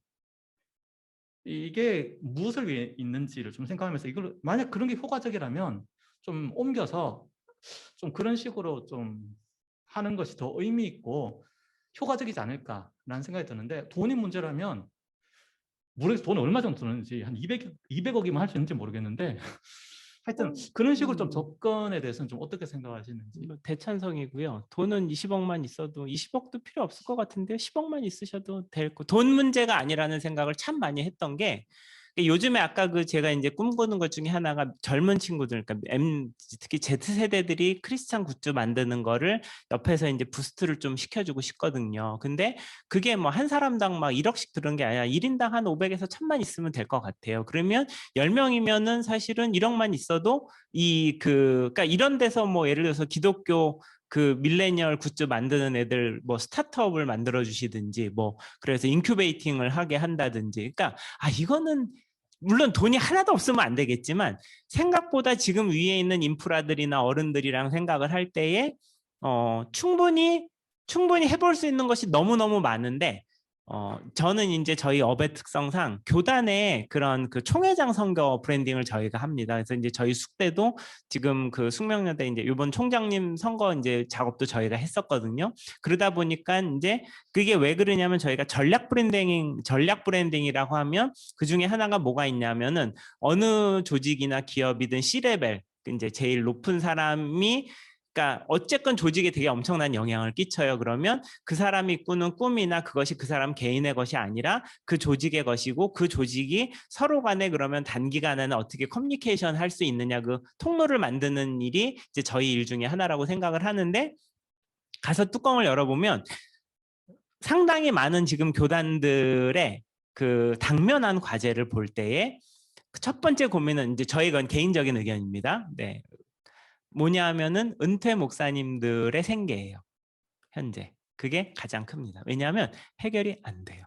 이게 무엇을 위해 있는지를 좀 생각하면서 이걸 만약 그런 게 효과적이라면 좀 옮겨서 좀 그런 식으로 좀 하는 것이 더 의미 있고 효과적이지 않을까라는 생각이 드는데 돈이 문제라면 모르겠어요. 돈 얼마 정도 드는지 한 200억이면 할 수 있는지 모르겠는데 하여튼 그런 식으로 좀 접근에 대해서는 좀 어떻게 생각하시는지. 뭐 대찬성이고요. 돈은 20억만 있어도 20억도 필요 없을 것 같은데요. 10억만 있으셔도 될 거. 돈 문제가 아니라는 생각을 참 많이 했던 게 요즘에 아까 그 제가 이제 꿈꾸는 것 중에 하나가 젊은 친구들, 그러니까 특히 Z세대들이 크리스찬 굿즈 만드는 거를 옆에서 이제 부스트를 좀 시켜주고 싶거든요. 근데 그게 뭐 한 사람당 막 1억씩 드는 게 아니라 1인당 한 500에서 1000만 있으면 될 것 같아요. 그러면 10명이면은 사실은 1억만 있어도 그러니까 이런 데서 뭐 예를 들어서 기독교 그 밀레니얼 굿즈 만드는 애들 뭐 스타트업을 만들어 주시든지 뭐 그래서 인큐베이팅을 하게 한다든지, 그러니까 이거는 물론 돈이 하나도 없으면 안 되겠지만 생각보다 지금 위에 있는 인프라들이나 어른들이랑 생각을 할 때에 충분히 해볼 수 있는 것이 너무너무 많은데, 저는 이제 저희 업의 특성상 교단에 그런 그 총회장 선거 브랜딩을 저희가 합니다. 그래서 이제 저희 숙대도 지금 그 숙명여대 이제 이번 총장님 선거 이제 작업도 저희가 했었거든요. 그러다 보니까 이제 그게 왜 그러냐면 저희가 전략 브랜딩이라고 하면 그 중에 하나가 뭐가 있냐면은 어느 조직이나 기업이든 C레벨 이제 제일 높은 사람이, 그러니까 어쨌건 조직에 되게 엄청난 영향을 끼쳐요. 그러면 그 사람이 꾸는 꿈이나 그것이 그 사람 개인의 것이 아니라 그 조직의 것이고, 그 조직이 서로 간에 그러면 단기간에는 어떻게 커뮤니케이션 할 수 있느냐, 그 통로를 만드는 일이 이제 저희 일 중에 하나라고 생각을 하는데, 가서 뚜껑을 열어보면 상당히 많은 지금 교단들의 그 당면한 과제를 볼 때에 첫 번째 고민은 이제 저희건 개인적인 의견입니다. 네. 뭐냐 하면은 은퇴 목사님들의 생계예요. 현재 그게 가장 큽니다. 왜냐하면 해결이 안 돼요.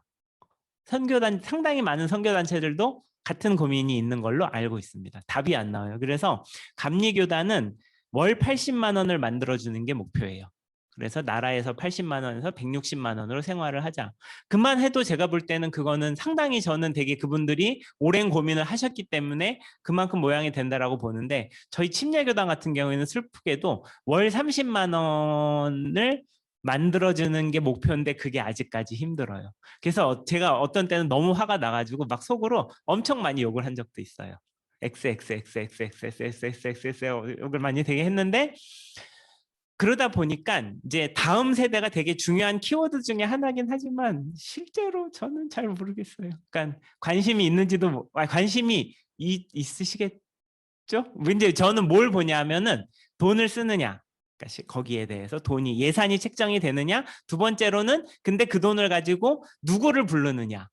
상당히 많은 선교단체들도 같은 고민이 있는 걸로 알고 있습니다. 답이 안 나와요. 그래서 감리교단은 월 80만 원을 만들어주는 게 목표예요. 그래서 나라에서 80만 원에서 160만 원으로 생활을 하자. 그만 해도 제가 볼 때는 그거는 상당히 저는 되게 그분들이 오랜 고민을 하셨기 때문에 그만큼 모양이 된다라고 보는데, 저희 침례교단 같은 경우에는 슬프게도 월 30만 원을 만들어주는 게 목표인데 그게 아직까지 힘들어요. 그래서 제가 어떤 때는 너무 화가 나가지고 막 속으로 엄청 많이 욕을 한 적도 있어요. XXXXXXXXX 욕을 많이 되게 했는데, 그러다 보니까 이제 다음 세대가 되게 중요한 키워드 중에 하나긴 하지만 실제로 저는 잘 모르겠어요. 그러니까 관심이 있는지도 관심이 있으시겠죠? 이제 저는 뭘 보냐면은 돈을 쓰느냐, 그러니까 거기에 대해서 돈이 예산이 책정이 되느냐, 두 번째로는 근데 그 돈을 가지고 누구를 부르느냐,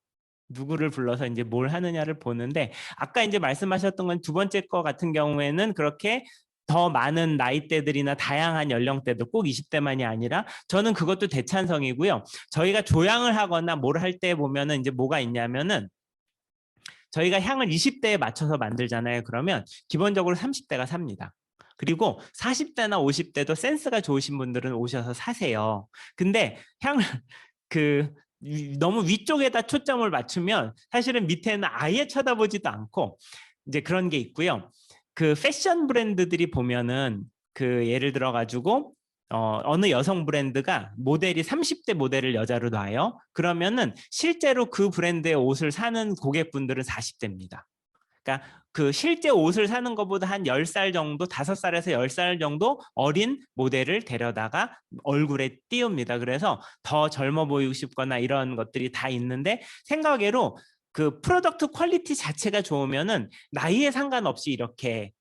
누구를 불러서 이제 뭘 하느냐를 보는데, 아까 이제 말씀하셨던 건 두 번째 거 같은 경우에는 그렇게 더 많은 나이대들이나 다양한 연령대들, 꼭 20대만이 아니라 저는 그것도 대찬성이고요. 저희가 조향을 하거나 뭘 할 때 보면은 이제 뭐가 있냐면은 저희가 향을 20대에 맞춰서 만들잖아요. 그러면 기본적으로 30대가 삽니다. 그리고 40대나 50대도 센스가 좋으신 분들은 오셔서 사세요. 근데 향을 너무 위쪽에다 초점을 맞추면 사실은 밑에는 아예 쳐다보지도 않고 이제 그런 게 있고요. 그 패션 브랜드들이 보면은 그 예를 들어 가지고 어느 여성 브랜드가 모델이 30대 모델을 여자로 놔요. 그러면은 실제로 그 브랜드의 옷을 사는 고객분들은 40대입니다. 그러니까 그 실제 옷을 사는 것보다 한 10살 정도, 5살에서 10살 정도 어린 모델을 데려다가 얼굴에 띄웁니다. 그래서 더 젊어 보이고 싶거나 이런 것들이 다 있는데, 생각외로 그 프로덕트 퀄리티 자체가 좋으면은 나이에 상관없이 이렇게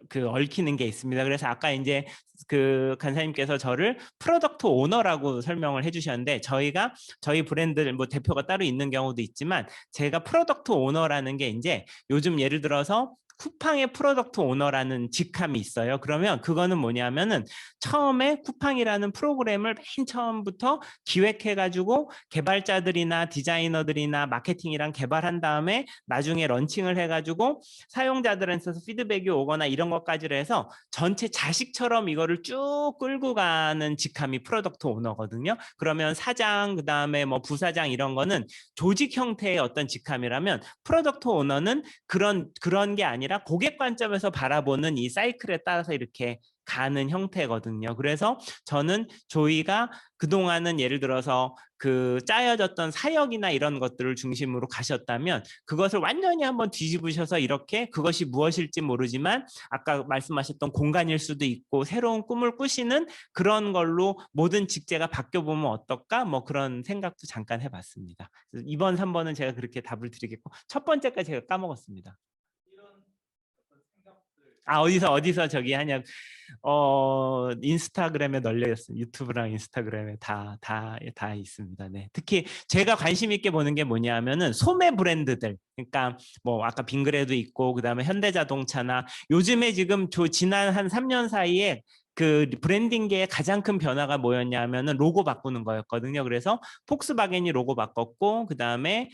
그 얽히는 게 있습니다. 그래서 아까 이제 그 간사님께서 저를 프로덕트 오너라고 설명을 해주셨는데, 저희 브랜드 뭐 대표가 따로 있는 경우도 있지만 제가 프로덕트 오너라는 게 이제 요즘 예를 들어서 쿠팡의 프로덕트 오너라는 직함이 있어요. 그러면 그거는 뭐냐면은 처음에 쿠팡이라는 프로그램을 맨 처음부터 기획해가지고 개발자들이나 디자이너들이나 마케팅이랑 개발한 다음에 나중에 런칭을 해가지고 사용자들한테서 피드백이 오거나 이런 것까지를 해서 전체 자식처럼 이거를 쭉 끌고 가는 직함이 프로덕트 오너거든요. 그러면 사장, 그 다음에 뭐 부사장 이런 거는 조직 형태의 어떤 직함이라면, 프로덕트 오너는 그런 게 아니라 고객 관점에서 바라보는 이 사이클에 따라서 이렇게 가는 형태거든요. 그래서 저는 조이가 그동안은 예를 들어서 그 짜여졌던 사역이나 이런 것들을 중심으로 가셨다면 그것을 완전히 한번 뒤집으셔서 이렇게 그것이 무엇일지 모르지만 아까 말씀하셨던 공간일 수도 있고 새로운 꿈을 꾸시는 그런 걸로 모든 직제가 바뀌어보면 어떨까? 뭐 그런 생각도 잠깐 해봤습니다. 2번, 3번은 제가 그렇게 답을 드리겠고 첫 번째까지 제가 까먹었습니다. 어디서 저기 하냐 인스타그램에 널려 있어요. 유튜브랑 인스타그램에 다 있습니다. 네. 특히 제가 관심 있게 보는 게 뭐냐면은 소매 브랜드들. 그러니까 뭐 아까 빙그레도 있고 그다음에 현대자동차나 요즘에 지금 지난 한 3년 사이에 그 브랜딩계의 가장 큰 변화가 뭐였냐면은 로고 바꾸는 거였거든요. 그래서 폭스바겐이 로고 바꿨고 그다음에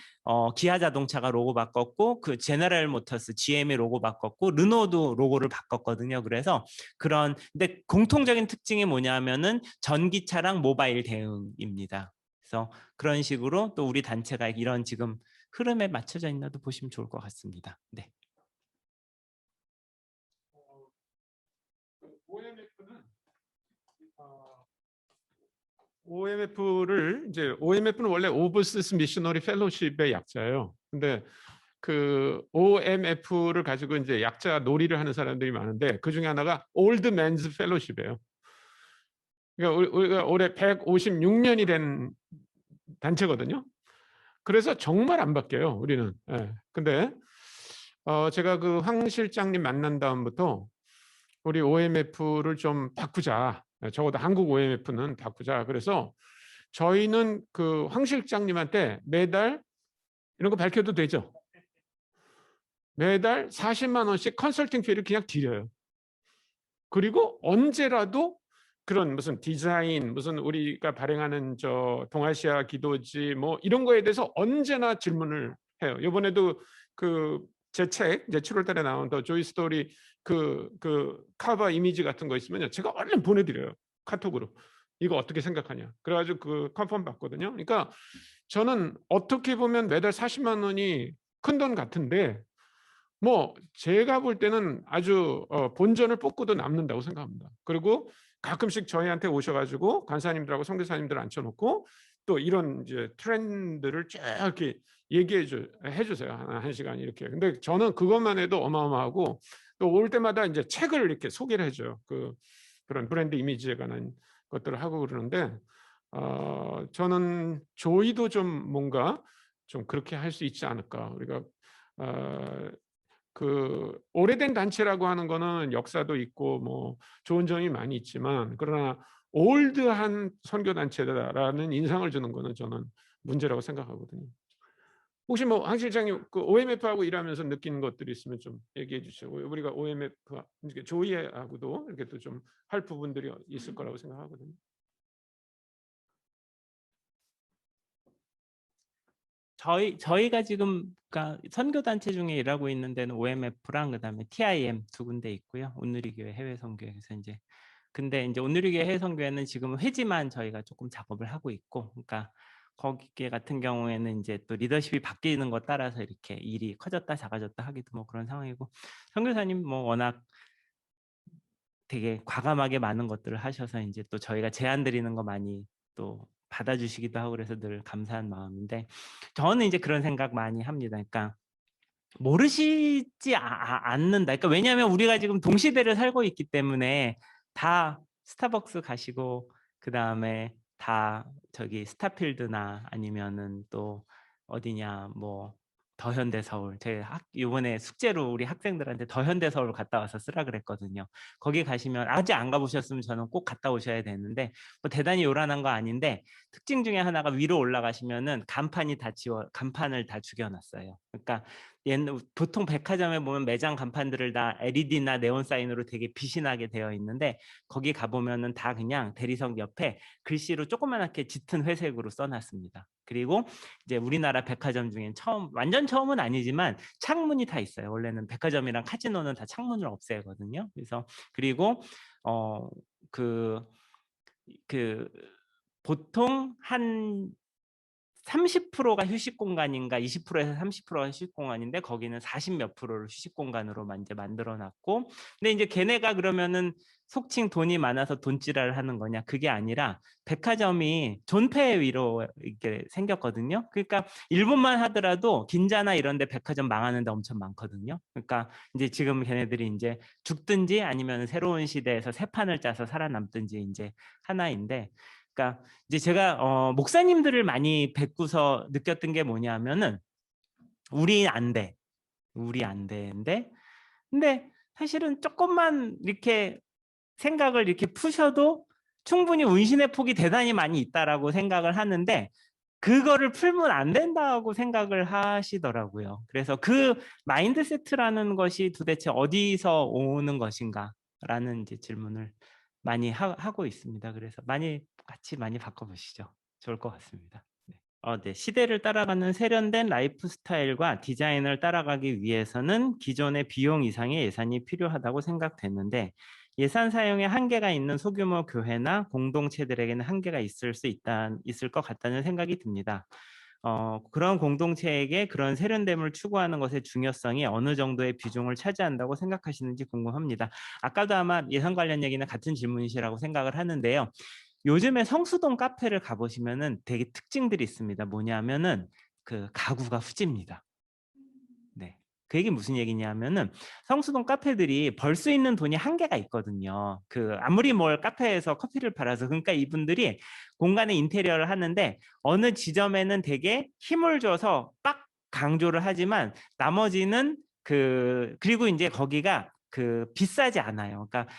기아 자동차가 로고 바꿨고 그 제너럴 모터스 GM이 로고 바꿨고 르노도 로고를 바꿨거든요. 그래서 근데 공통적인 특징이 뭐냐면은 전기차랑 모바일 대응입니다. 그래서 그런 식으로 또 우리 단체가 이런 지금 흐름에 맞춰져 있나도 보시면 좋을 것 같습니다. 네. OMF는 원래 오버시스 미셔너리 펠로십의 약자예요. 근데 그 OMF를 가지고 이제 약자 놀이를 하는 사람들이 많은데 그 중에 하나가 올드 맨즈 펠로십이에요. 그러니까 우리가 올해 156년이 된 단체거든요. 그래서 정말 안 바뀌어요, 우리는. 예. 근데 제가 그 황 실장님 만난 다음부터 우리 OMF를 좀 바꾸자. 적어도 한국 OMF는 바꾸자. 그래서 저희는 그 황 실장님한테 매달 이런 거 밝혀도 되죠? 매달 40만 원씩 컨설팅 피를 그냥 드려요. 그리고 언제라도 그런 무슨 디자인, 무슨 우리가 발행하는 저 동아시아 기도지 뭐 이런 거에 대해서 언제나 질문을 해요. 이번에도 그 제 책 이제 7월 달에 나온 더 조이 스토리 그 카바 이미지 같은 거 있으면요. 제가 얼른 보내드려요. 카톡으로. 이거 어떻게 생각하냐. 그래가지고 그 컨펌 받거든요. 그러니까 저는 어떻게 보면 매달 40만 원이 큰 돈 같은데 뭐 제가 볼 때는 아주 본전을 뽑고도 남는다고 생각합니다. 그리고 가끔씩 저희한테 오셔가지고 간사님들하고 선교사님들 앉혀놓고 또 이런 이제 트렌드를 쭉 이렇게 해주세요. 한 시간 이렇게. 근데 저는 그것만 해도 어마어마하고 또 올 때마다 이제 책을 이렇게 소개를 해줘요. 그런 브랜드 이미지에 관한 것들을 하고 그러는데 저는 조이도 좀 뭔가 좀 그렇게 할 수 있지 않을까. 우리가 그 오래된 단체라고 하는 거는 역사도 있고 뭐 좋은 점이 많이 있지만 그러나 올드한 선교 단체다라는 인상을 주는 거는 저는 문제라고 생각하거든요. 혹시 뭐 황 실장님 그 OMF하고 일하면서 느끼는 것들이 있으면 좀 얘기해 주시죠. 우리가 OMF 조이하고도 이렇게 또 좀 할 부분들이 있을 거라고 생각하거든요. 저희가 지금 그러니까 선교 단체 중에 일하고 있는 데는 OMF랑 그다음에 TIM 두 군데 있고요. 온누리교회 해외 선교회에서 이제 근데 이제 온누리교회 해외 선교회는 지금 회지만 저희가 조금 작업을 하고 있고, 그러니까 거기 같은 경우에는 이제 또 리더십이 바뀌는 것 따라서 이렇게 일이 커졌다 작아졌다 하기도 뭐 그런 상황이고, 선교사님 뭐 워낙 되게 과감하게 많은 것들을 하셔서 이제 또 저희가 제안 드리는 거 많이 또 받아주시기도 하고 그래서 늘 감사한 마음인데, 저는 이제 그런 생각 많이 합니다. 그러니까 모르시지 않는다. 그러니까 왜냐하면 우리가 지금 동시대를 살고 있기 때문에 다 스타벅스 가시고 그 다음에 다 저기 스타필드나 아니면은 또 어디냐 뭐 더현대서울, 제가 이번에 숙제로 우리 학생들한테 더현대서울 갔다 와서 쓰라 그랬거든요. 거기 가시면 아직 안 가보셨으면 저는 꼭 갔다 오셔야 되는데 뭐 대단히 요란한 거 아닌데 특징 중에 하나가 위로 올라가시면은 간판을 다 죽여놨어요. 그러니까 보통 백화점에 보면 매장 간판들을 다 LED나 네온 사인으로 되게 빛이 나게 되어 있는데 거기 가보면은 다 그냥 대리석 옆에 글씨로 조그맣게 짙은 회색으로 써놨습니다. 그리고 이제 우리나라 백화점 중엔 완전 처음은 아니지만 창문이 다 있어요. 원래는 백화점이랑 카지노는 다 창문을 없애거든요. 그래서 그리고 보통 한 30%가 휴식 공간인가 20%에서 30%가 휴식 공간인데 거기는 40몇 %를 휴식 공간으로 이제 만들어 놨고, 근데 이제 걔네가 그러면은 속칭 돈이 많아서 돈지랄을 하는 거냐, 그게 아니라 백화점이 존폐 위로 이렇게 생겼거든요. 그러니까 일본만 하더라도 긴자나 이런 데 백화점 망하는 데 엄청 많거든요. 그러니까 이제 지금 걔네들이 이제 죽든지 아니면 새로운 시대에서 새 판을 짜서 살아남든지 이제 하나인데, 그러니까 이제 제가 목사님들을 많이 뵙고서 느꼈던 게 뭐냐면은 우리 안 돼. 우리 안 되는데, 근데 사실은 조금만 이렇게 생각을 이렇게 푸셔도 충분히 운신의 폭이 대단히 많이 있다라고 생각을 하는데, 그거를 풀면 안 된다고 생각을 하시더라고요. 그래서 그 마인드세트라는 것이 도대체 어디서 오는 것인가라는 이제 질문을 많이 하고 있습니다. 그래서 같이 많이 바꿔보시죠. 좋을 것 같습니다. 네. 시대를 따라가는 세련된 라이프 스타일과 디자인을 따라가기 위해서는 기존의 비용 이상의 예산이 필요하다고 생각됐는데, 예산 사용에 한계가 있는 소규모 교회나 공동체들에게는 한계가 있을 것 같다는 생각이 듭니다. 그런 공동체에게 그런 세련됨을 추구하는 것의 중요성이 어느 정도의 비중을 차지한다고 생각하시는지 궁금합니다. 아까도 아마 예산 관련 얘기는 같은 질문이시라고 생각을 하는데요. 요즘에 성수동 카페를 가보시면은 되게 특징들이 있습니다. 뭐냐면은 그 가구가 후지입니다. 네. 그 얘기 무슨 얘기냐면은 성수동 카페들이 벌 수 있는 돈이 한계가 있거든요. 아무리 카페에서 커피를 팔아서, 그러니까 이분들이 공간의 인테리어를 하는데 어느 지점에는 되게 힘을 줘서 빡 강조를 하지만 나머지는 그리고 이제 거기가 비싸지 않아요. 그러니까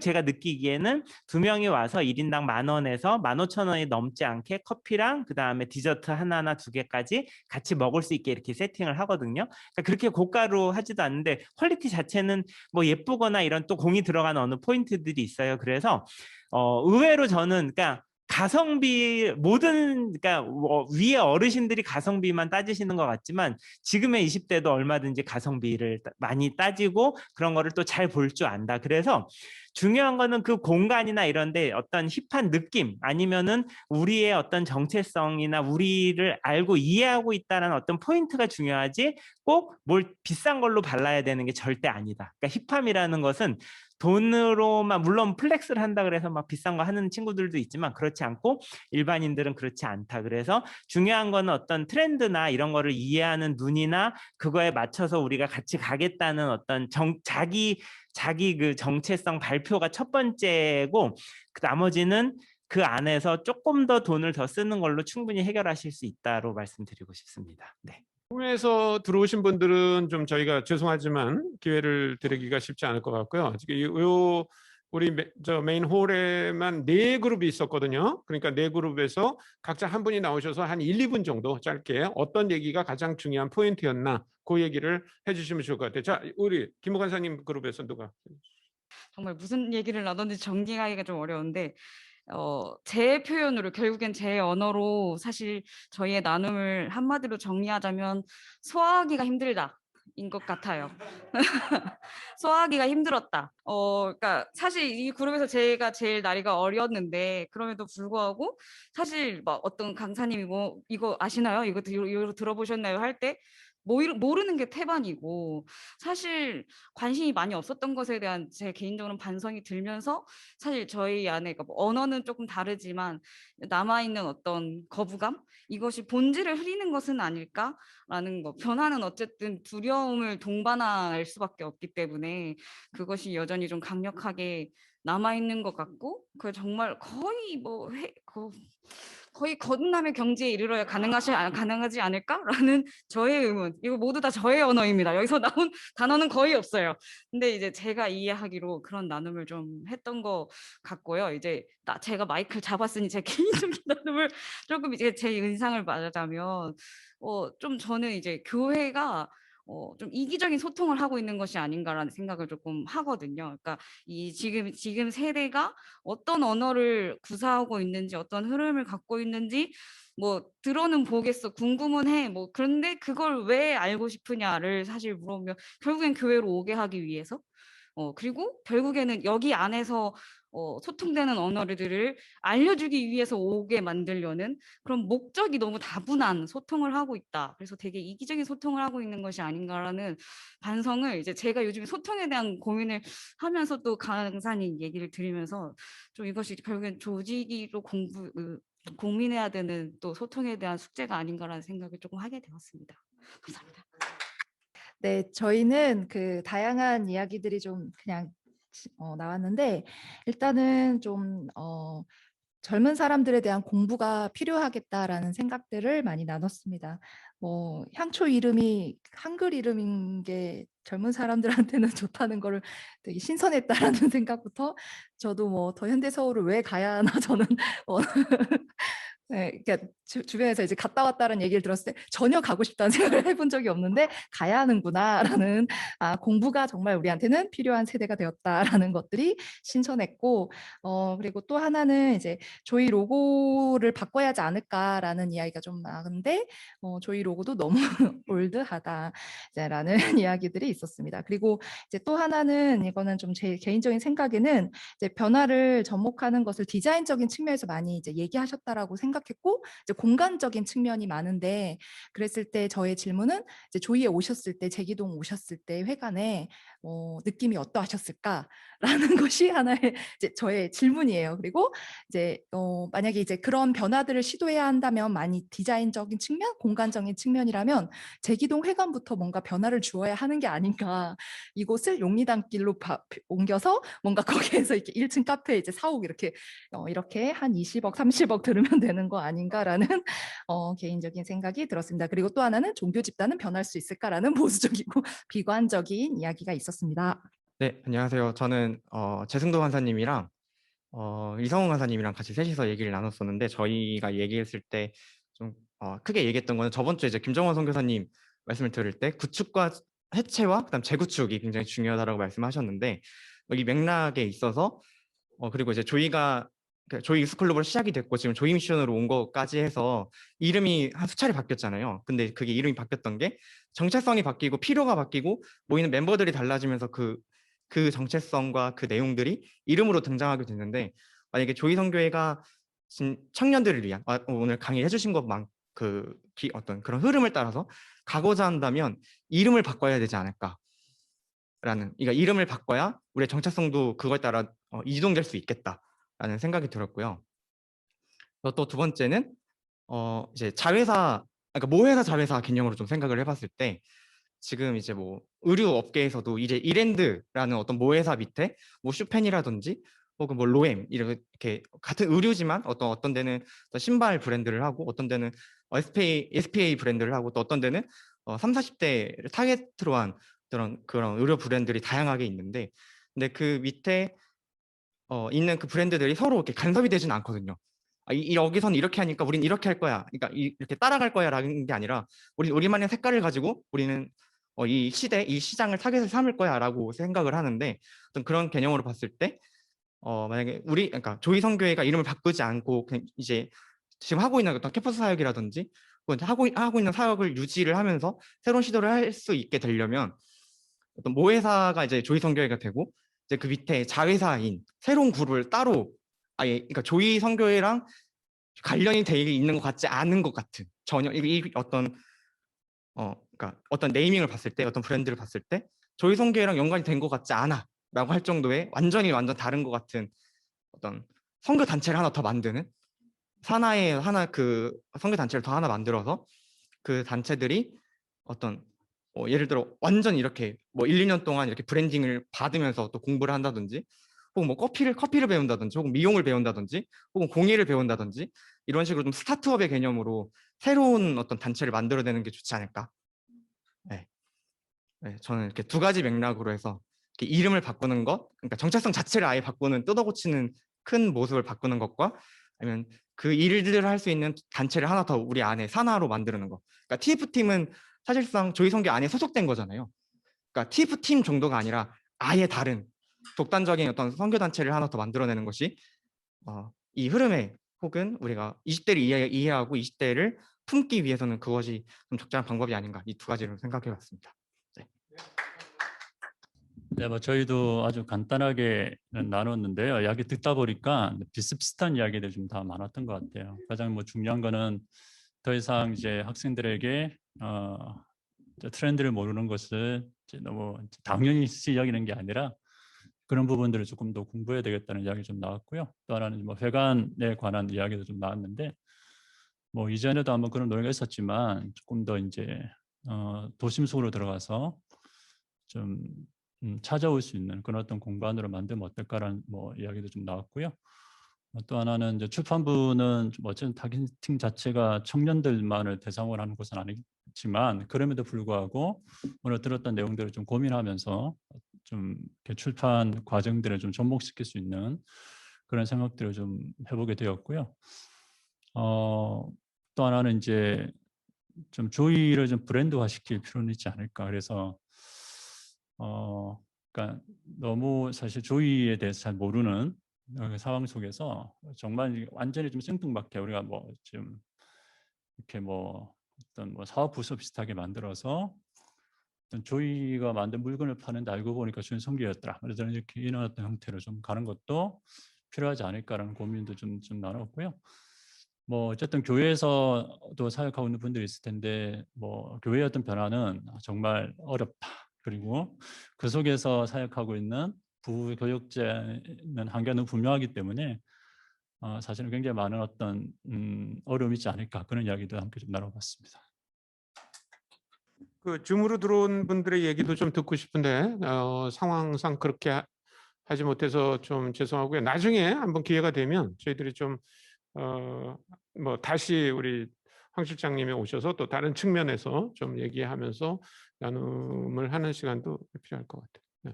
제가 느끼기에는 2명이 와서 1인당 10,000원에서 15,000원이 넘지 않게 커피랑 그다음에 디저트 하나나 2개까지 같이 먹을 수 있게 이렇게 세팅을 하거든요. 그러니까 그렇게 고가로 하지도 않는데 퀄리티 자체는 뭐 예쁘거나 이런 또 공이 들어가는 어느 포인트들이 있어요. 그래서 의외로 저는 그러니까 가성비 그러니까 위에 어르신들이 가성비만 따지시는 것 같지만 지금의 20대도 얼마든지 가성비를 많이 따지고 그런 거를 또 잘 볼 줄 안다. 그래서 중요한 거는 그 공간이나 이런데 어떤 힙한 느낌 아니면은 우리의 어떤 정체성이나 우리를 알고 이해하고 있다는 어떤 포인트가 중요하지 꼭 뭘 비싼 걸로 발라야 되는 게 절대 아니다. 그러니까 힙함이라는 것은 돈으로만, 물론 플렉스를 한다 그래서 막 비싼 거 하는 친구들도 있지만 그렇지 않고 일반인들은 그렇지 않다. 그래서 중요한 거는 어떤 트렌드나 이런 거를 이해하는 눈이나 그거에 맞춰서 우리가 같이 가겠다는 어떤 자기 그 정체성 발표가 첫 번째고, 그 나머지는 그 안에서 조금 더 돈을 더 쓰는 걸로 충분히 해결하실 수 있다고 말씀드리고 싶습니다. 네. 해외에서 들어오신 분들은 좀 저희가 죄송하지만 기회를 드리기가 쉽지 않을 것 같고요. 지금 우리 메인 홀에만 4그룹이 있었거든요. 그러니까 4그룹에서 각자 한 분이 나오셔서 한 1, 2분 정도 짧게 어떤 얘기가 가장 중요한 포인트였나 그 얘기를 해주시면 좋을 것 같아요. 자, 우리 김호 간사님 그룹에서 누가? 정말 무슨 얘기를 나눴는지 정리하기가 좀 어려운데 제 표현으로 결국엔 제 언어로 사실 저희의 나눔을 한마디로 정리하자면 소화하기가 힘들다. 인 것 같아요. 소화하기가 힘들었다. 그러니까 사실 이 그룹에서 제가 제일 나이가 어렸는데 그럼에도 불구하고 사실 막 어떤 강사님이 뭐 이거 아시나요? 이거 들어보셨나요? 할 때 모르는 게 태반이고 사실 관심이 많이 없었던 것에 대한 제 개인적으로는 반성이 들면서 사실 저희 안에 뭐 언어는 조금 다르지만 남아있는 어떤 거부감? 이것이 본질을 흐리는 것은 아닐까라는 거. 변화는 어쨌든 두려움을 동반할 수밖에 없기 때문에 그것이 여전히 좀 강력하게 남아있는 것 같고 그 정말 거의 거의 거듭남의 경지에 이르러야 가능하지 않을까라는 저의 의문. 이거 모두 다 저의 언어입니다. 여기서 나온 단어는 거의 없어요. 근데 이제 제가 이해하기로 그런 나눔을 좀 했던 것 같고요. 이제 제가 마이크를 잡았으니 제 개인적인 나눔을 조금 이제 제 인상을 말하자면 좀 저는 이제 교회가 좀 이기적인 소통을 하고 있는 것이 아닌가라는 생각을 조금 하거든요. 그러니까 이 지금 세대가 어떤 언어를 구사하고 있는지 어떤 흐름을 갖고 있는지 뭐 들어는 보겠어 궁금은 해 뭐 그런데 그걸 왜 알고 싶으냐를 사실 물어보면 결국엔 교회로 오게 하기 위해서 그리고 결국에는 여기 안에서 소통되는 언어들을 알려주기 위해서 오게 만들려는 그런 목적이 너무 다분한 소통을 하고 있다. 그래서 되게 이기적인 소통을 하고 있는 것이 아닌가라는 반성을 이제 제가 요즘에 소통에 대한 고민을 하면서 또 강사님 얘기를 들으면서 좀 이것이 결국엔 조직이로 고민해야 되는 또 소통에 대한 숙제가 아닌가라는 생각을 조금 하게 되었습니다. 감사합니다. 네, 저희는 그 다양한 이야기들이 좀 그냥 나왔는데 일단은 좀 젊은 사람들에 대한 공부가 필요하겠다라는 생각들을 많이 나눴습니다. 향초 이름이 한글 이름인 게 젊은 사람들한테는 좋다는 거를 되게 신선했다라는 생각부터 저도 뭐 더 현대 서울을 왜 가야 하나 저는 네, 그러니까 주변에서 이제 갔다 왔다는 얘기를 들었을 때 전혀 가고 싶다는 생각을 해본 적이 없는데 가야 하는구나라는 공부가 정말 우리한테는 필요한 세대가 되었다라는 것들이 신선했고 그리고 또 하나는 이제 조이 로고를 바꿔야 하지 않을까라는 이야기가 좀 나는데 조이 로고도 너무 올드하다라는 이야기들이 있었습니다. 그리고 이제 또 하나는 이거는 좀 제 개인적인 생각에는 이제 변화를 접목하는 것을 디자인적인 측면에서 많이 이제 얘기하셨다라고 생각했고 이제 공간적인 측면이 많은데 그랬을 때 저의 질문은 이제 조이에 오셨을 때 제기동 오셨을 때 회관에 느낌이 어떠하셨을까라는 것이 하나의 이제 저의 질문이에요. 그리고 이제 만약에 이제 그런 변화들을 시도해야 한다면 많이 디자인적인 측면, 공간적인 측면이라면 제기동 회관부터 뭔가 변화를 주어야 하는 게 아닌가. 이곳을 용리단길로 옮겨서 뭔가 거기에서 이렇게 1층 카페 이제 사옥 이렇게 한 20억, 30억 들으면 되는 거 아닌가라는 개인적인 생각이 들었습니다. 그리고 또 하나는 종교 집단은 변할 수 있을까라는 보수적이고 비관적인 이야기가 있었습니다. 네, 안녕하세요. 저는 재승도 간사님이랑 이성훈 간사님이랑 같이 셋이서 얘기를 나눴었는데 저희가 얘기했을 때 좀 크게 얘기했던 거는 저번 주에 이제 김정원 선교사님 말씀을 들을 때 구축과 해체와 그다음 재구축이 굉장히 중요하다고 말씀하셨는데 이 맥락에 있어서 그리고 이제 조이가 조이 스쿨로버 시작이 됐고 지금 조이 미션으로 온 것까지 해서 이름이 한 수차례 바뀌었잖아요. 근데 그게 이름이 바뀌었던 게 정체성이 바뀌고 필요가 바뀌고 모이는 멤버들이 달라지면서 그 정체성과 그 내용들이 이름으로 등장하게 됐는데 만약에 조이 선교회가 청년들을 위한 오늘 강의해 주신 것만 어떤 그런 흐름을 따라서 가고자 한다면 이름을 바꿔야 되지 않을까라는 그러니까 이름을 바꿔야 우리의 정체성도 그거에 따라 이동될 수 있겠다라는 생각이 들었고요. 또 두 번째는 이제 자회사 그러니까 모회사 자회사 개념으로 좀 생각을 해봤을 때 지금 이제 뭐 의류 업계에서도 이제 이랜드라는 어떤 모회사 밑에 뭐 슈펜이라든지 혹은 뭐 로엠 이렇게 같은 의류지만 어떤 데는 신발 브랜드를 하고 어떤 데는 SPA 브랜드를 하고 또 어떤 데는 3, 40대를 타겟으로 한 그런 의류 브랜드들이 다양하게 있는데 근데 그 밑에 있는 그 브랜드들이 서로 이렇게 간섭이 되지는 않거든요. 여기서는 이렇게 하니까 우리는 이렇게 할 거야. 그러니까 이렇게 따라갈 거야라는 게 아니라 우리만의 색깔을 가지고 우리는 이 시장을 타겟을 삼을 거야라고 생각을 하는데 어떤 그런 개념으로 봤을 때 만약에 그러니까 조이 선교회가 이름을 바꾸지 않고 그냥 이제 지금 하고 있는 어떤 캠퍼스 사역이라든지 하고 있는 사역을 유지를 하면서 새로운 시도를 할 수 있게 되려면 어떤 모회사가 이제 조이 선교회가 되고 이제 그 밑에 자회사인 새로운 그룹을 따로 그러니까 조이 선교회랑 관련이 돼 있는 것 같지 않은 것 같은 전혀 그러니까 어떤 네이밍을 봤을 때 어떤 브랜드를 봤을 때 조이 선교회랑 연관이 된 것 같지 않아라고 할 정도의 완전 다른 것 같은 어떤 선교 단체를 하나 더 만드는 그 선교 단체를 더 하나 만들어서 그 단체들이 어떤 예를 들어 완전 이렇게 뭐 1, 2년 동안 이렇게 브랜딩을 받으면서 또 공부를 한다든지 혹은 뭐 커피를 배운다든지 혹은 미용을 배운다든지 혹은 공예를 배운다든지 이런 식으로 좀 스타트업의 개념으로 새로운 어떤 단체를 만들어내는 게 좋지 않을까. 네, 저는 이렇게 두 가지 맥락으로 해서 이렇게 이름을 바꾸는 것, 그러니까 정체성 자체를 아예 바꾸는 뜯어고치는 큰 모습을 바꾸는 것과 아니면 그 일들을 할 수 있는 단체를 하나 더 우리 안에 산하로 만드는 거. 그러니까 TF팀은 사실상 조이 선교 안에 소속된 거잖아요. 그러니까 TF팀 정도가 아니라 아예 다른 독단적인 어떤 선교 단체를 하나 더 만들어내는 것이 이 흐름에 혹은 우리가 20대를 이해하고 20대를 품기 위해서는 그것이 좀 적절한 방법이 아닌가 이 두 가지를 생각해 봤습니다. 네. 네, 뭐 저희도 아주 간단하게 나눴는데요. 이야기 듣다 보니까 비슷비슷한 이야기들이 좀 다 많았던 것 같아요. 가장 뭐 중요한 거는 더 이상 이제 학생들에게 트렌드를 모르는 것을 이제 너무 당연히 여기는 게 아니라 그런 부분들을 조금 더 공부해야 되겠다는 이야기 좀 나왔고요. 또 하나는 뭐 회관에 관한 이야기도 좀 나왔는데 뭐 이전에도 한번 그런 논의가 있었지만 조금 더 이제 도심 속으로 들어가서 좀 찾아올 수 있는 그런 어떤 공간으로 만들면 어떨까라는 뭐 이야기도 좀 나왔고요. 또 하나는 이제 출판부는 좀 어쨌든 타겟팅 자체가 청년들만을 대상으로 하는 것은 아니지만 그럼에도 불구하고 오늘 들었던 내용들을 좀 고민하면서 좀 이렇게 출판 과정들을 좀 접목시킬 수 있는 그런 생각들을 좀 해보게 되었고요. 또 하나는 이제 좀 조이를 좀 브랜드화 시킬 필요는 있지 않을까. 그래서 그러니까 너무 사실 조이에 대해서 잘 모르는 상황 속에서 정말 완전히 좀 생뚱맞게 우리가 뭐 좀 이렇게 뭐 어떤 뭐 사업 부서 비슷하게 만들어서 어떤 조이가 만든 물건을 파는데 알고 보니까 주인 성기였더라. 그래서 이렇게 이런 어떤 형태로 좀 가는 것도 필요하지 않을까라는 고민도 좀 나눴고요. 뭐 어쨌든 교회에서도 사역하고 있는 분들이 있을 텐데 뭐 교회의 어떤 변화는 정말 어렵다. 그리고 그 속에서 사역하고 있는 부교육자는 한계가 너무 분명하기 때문에 사실은 굉장히 많은 어떤 어려움이 있지 않을까 그런 이야기도 함께 좀 나눠봤습니다. 그 줌으로 들어온 분들의 얘기도 좀 듣고 싶은데 상황상 그렇게 하지 못해서 좀 죄송하고요. 나중에 한번 기회가 되면 저희들이 좀 뭐 다시 우리 황 실장님이 오셔서 또 다른 측면에서 좀 얘기하면서 나눔을 하는 시간도 필요할 것 같아요. 네.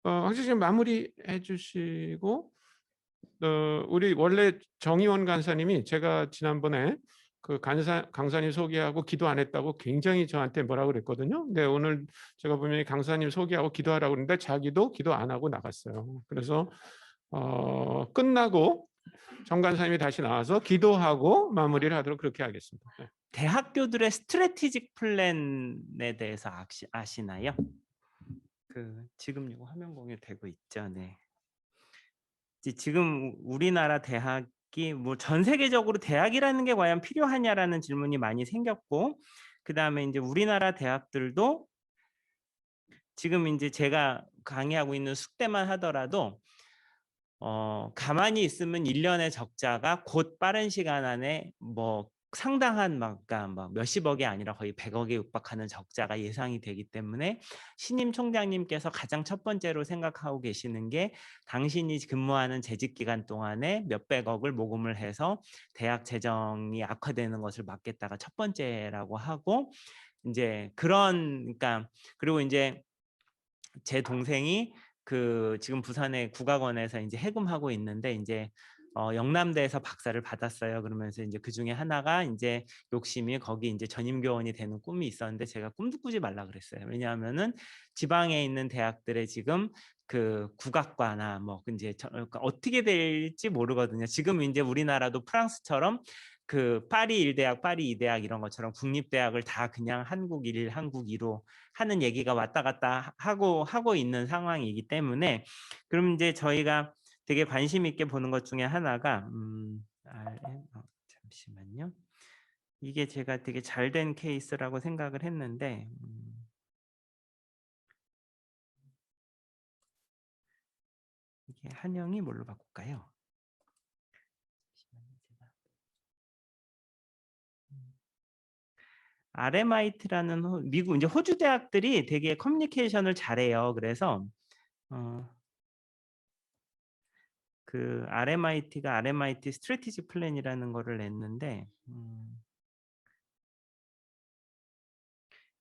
황 실장님 마무리해 주시고 우리 원래 정의원 간사님이 제가 지난번에 그 강사님 소개하고 기도 안 했다고 굉장히 저한테 뭐라 그랬거든요. 근데 오늘 제가 보면 강사님 소개하고 기도하라고 그랬는데 자기도 기도 안 하고 나갔어요. 그래서 끝나고 정 간사님이 다시 나와서 기도하고 마무리를 하도록 그렇게 하겠습니다. 네. 대학교들의 스트래티직 플랜에 대해서 아시나요? 지금 이거 화면 공유되고 있죠. 네. 지금 우리나라 대학이 뭐 전 세계적으로 대학이라는 게 과연 필요하냐라는 질문이 많이 생겼고, 그 다음에 이제 우리나라 대학들도 지금 이제 제가 강의하고 있는 숙대만 하더라도 가만히 있으면 1년의 적자가 곧 빠른 시간 안에 뭐 상당한 그러니까 막 몇십억이 아니라 거의 100억에 육박하는 적자가 예상이 되기 때문에 신임 총장님께서 가장 첫 번째로 생각하고 계시는 게 당신이 근무하는 재직 기간 동안에 몇백억을 모금을 해서 대학 재정이 악화되는 것을 막겠다가 첫 번째라고 하고, 이제 그러니까 그리고 이제 제 동생이 지금 부산의 국악원에서 이제 해금하고 있는데 이제 영남대에서 박사를 받았어요. 그러면서 이제 그 중에 하나가 이제 욕심이 거기 이제 전임교원이 되는 꿈이 있었는데 제가 꿈도 꾸지 말라 그랬어요. 왜냐하면은 지방에 있는 대학들의 지금 그 국악과나 뭐 이제 어떻게 될지 모르거든요. 지금 이제 우리나라도 프랑스처럼 그 파리 1대학, 파리 2대학 이런 것처럼 국립대학을 다 그냥 한국 1, 한국 2로 하는 얘기가 왔다 갔다 하고 있는 상황이기 때문에, 그럼 이제 저희가 되게 관심 있게 보는 것 중에 하나가 잠시만요. 이게 제가 되게 잘된 케이스라고 생각을 했는데 이게 한영이 뭘로 바꿀까요? RMIT라는 미국 이제 호주 대학들이 되게 커뮤니케이션을 잘해요. 그래서 그 RMIT가 RMIT 스트래티지 플랜이라는 거를 냈는데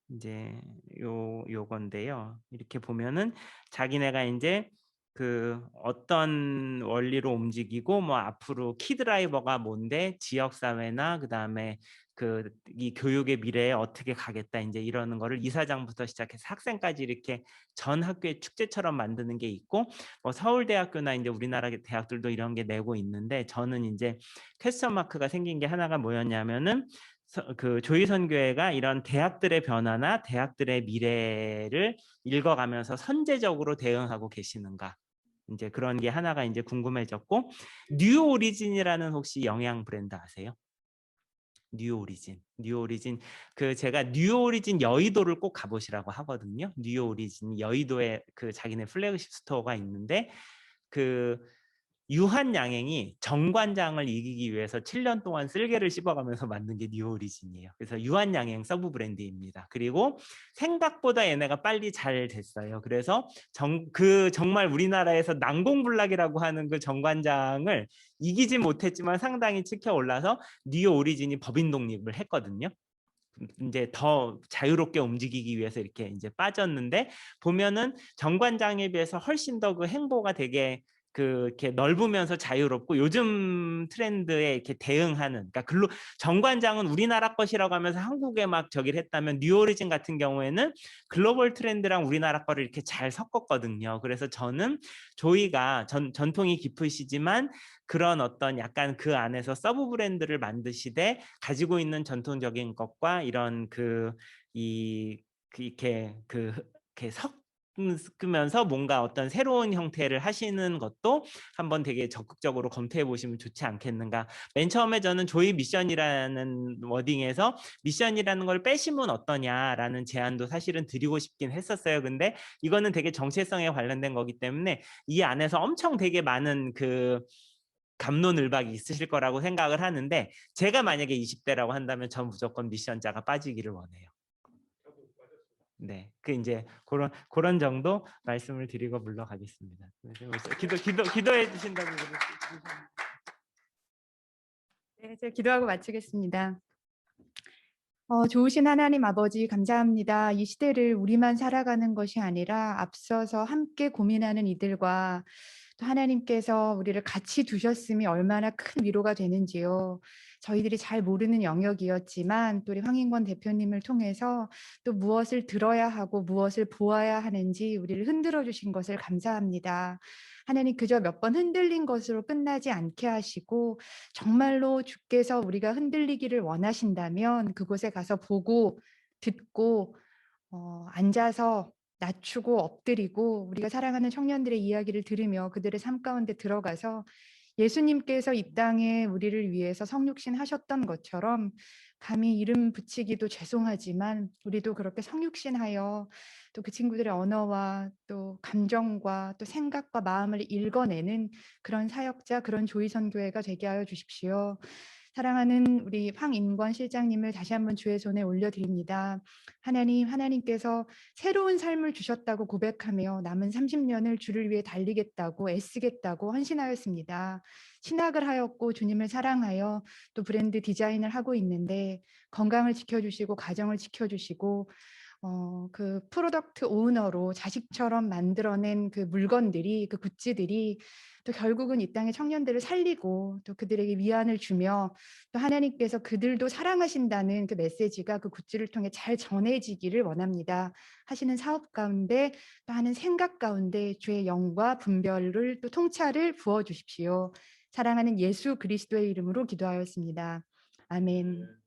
이제 요건데요. 이렇게 보면은 자기네가 이제 그 어떤 원리로 움직이고 뭐 앞으로 키 드라이버가 뭔데 지역 사회나 그다음에 이 교육의 미래에 어떻게 가겠다 이제 이러는 거를 이사장부터 시작해서 학생까지 이렇게 전 학교의 축제처럼 만드는 게 있고, 뭐 서울대학교나 이제 우리나라 대학들도 이런 게 내고 있는데, 저는 이제 퀘스천 마크가 생긴 게 하나가 뭐였냐면은 그 조희선교회가 이런 대학들의 변화나 대학들의 미래를 읽어가면서 선제적으로 대응하고 계시는가, 이제 그런 게 하나가 이제 궁금해졌고, 뉴 오리진이라는 혹시 영양 브랜드 아세요? 뉴 오리진 그 제가 뉴 오리진 여의도를 꼭 가보시라고 하거든요. 뉴 오리진 여의도에 그 자기네 플래그십 스토어가 있는데, 그 유한양행이 정관장을 이기기 위해서 7년 동안 쓸개를 씹어가면서 만든 게 뉴 오리진이에요. 그래서 유한양행 서브 브랜드입니다. 그리고 생각보다 얘네가 빨리 잘 됐어요. 그래서 정말 우리나라에서 난공불락이라고 하는 그 정관장을 이기지 못했지만 상당히 치켜 올라서 뉴 오리진이 법인 독립을 했거든요. 이제 더 자유롭게 움직이기 위해서 이렇게 이제 빠졌는데, 보면은 정관장에 비해서 훨씬 더 그 행보가 되게 이렇게 넓으면서 자유롭고, 요즘 트렌드에 이렇게 대응하는, 그러니까 정관장은 우리나라 것이라고 하면서 한국에 막 저기를 했다면, 뉴오리진 같은 경우에는 글로벌 트렌드랑 우리나라 거를 이렇게 잘 섞었거든요. 그래서 저는 조이가 전통이 깊으시지만 그런 어떤 약간 그 안에서 서브 브랜드를 만드시되 가지고 있는 전통적인 것과 이런 이렇게 섞으면서 뭔가 어떤 새로운 형태를 하시는 것도 한번 되게 적극적으로 검토해 보시면 좋지 않겠는가. 맨 처음에 저는 조이 미션이라는 워딩에서 미션이라는 걸 빼시면 어떠냐라는 제안도 사실은 드리고 싶긴 했었어요. 근데 이거는 되게 정체성에 관련된 거기 때문에 이 안에서 엄청 되게 많은 갑론을박이 있으실 거라고 생각을 하는데, 제가 만약에 20대라고 한다면 전 무조건 미션자가 빠지기를 원해요. 네, 그 이제 그런 정도 말씀을 드리고 물러가겠습니다. 기도해 주신다고 네, 제가 기도하고 마치겠습니다. 좋으신 하나님 아버지 감사합니다. 이 시대를 우리만 살아가는 것이 아니라 앞서서 함께 고민하는 이들과 또 하나님께서 우리를 같이 두셨음이 얼마나 큰 위로가 되는지요. 저희들이 잘 모르는 영역이었지만 또 우리 황인권 대표님을 통해서 또 무엇을 들어야 하고 무엇을 보아야 하는지 우리를 흔들어 주신 것을 감사합니다. 하나님, 그저 몇 번 흔들린 것으로 끝나지 않게 하시고 정말로 주께서 우리가 흔들리기를 원하신다면 그곳에 가서 보고 듣고 앉아서 낮추고 엎드리고 우리가 사랑하는 청년들의 이야기를 들으며 그들의 삶 가운데 들어가서 예수님께서 이 땅에 우리를 위해서 성육신 하셨던 것처럼, 감히 이름 붙이기도 죄송하지만 우리도 그렇게 성육신하여 또 그 친구들의 언어와 또 감정과 또 생각과 마음을 읽어내는 그런 사역자, 그런 조이선교회가 되게 하여 주십시오. 사랑하는 우리 황인권 실장님을 다시 한번 주의 손에 올려드립니다. 하나님께서 새로운 삶을 주셨다고 고백하며 남은 30년을 주를 위해 달리겠다고 애쓰겠다고 헌신하였습니다. 신학을 하였고 주님을 사랑하여 또 브랜드 디자인을 하고 있는데, 건강을 지켜주시고 가정을 지켜주시고 그 프로덕트 오너로 자식처럼 만들어낸 그 물건들이, 그 굿즈들이 또 결국은 이 땅의 청년들을 살리고 또 그들에게 위안을 주며 또 하나님께서 그들도 사랑하신다는 그 메시지가 그 굿즈를 통해 잘 전해지기를 원합니다. 하시는 사업 가운데 또 하는 생각 가운데 주의 영과 분별을 또 통찰을 부어 주십시오. 사랑하는 예수 그리스도의 이름으로 기도하였습니다. 아멘.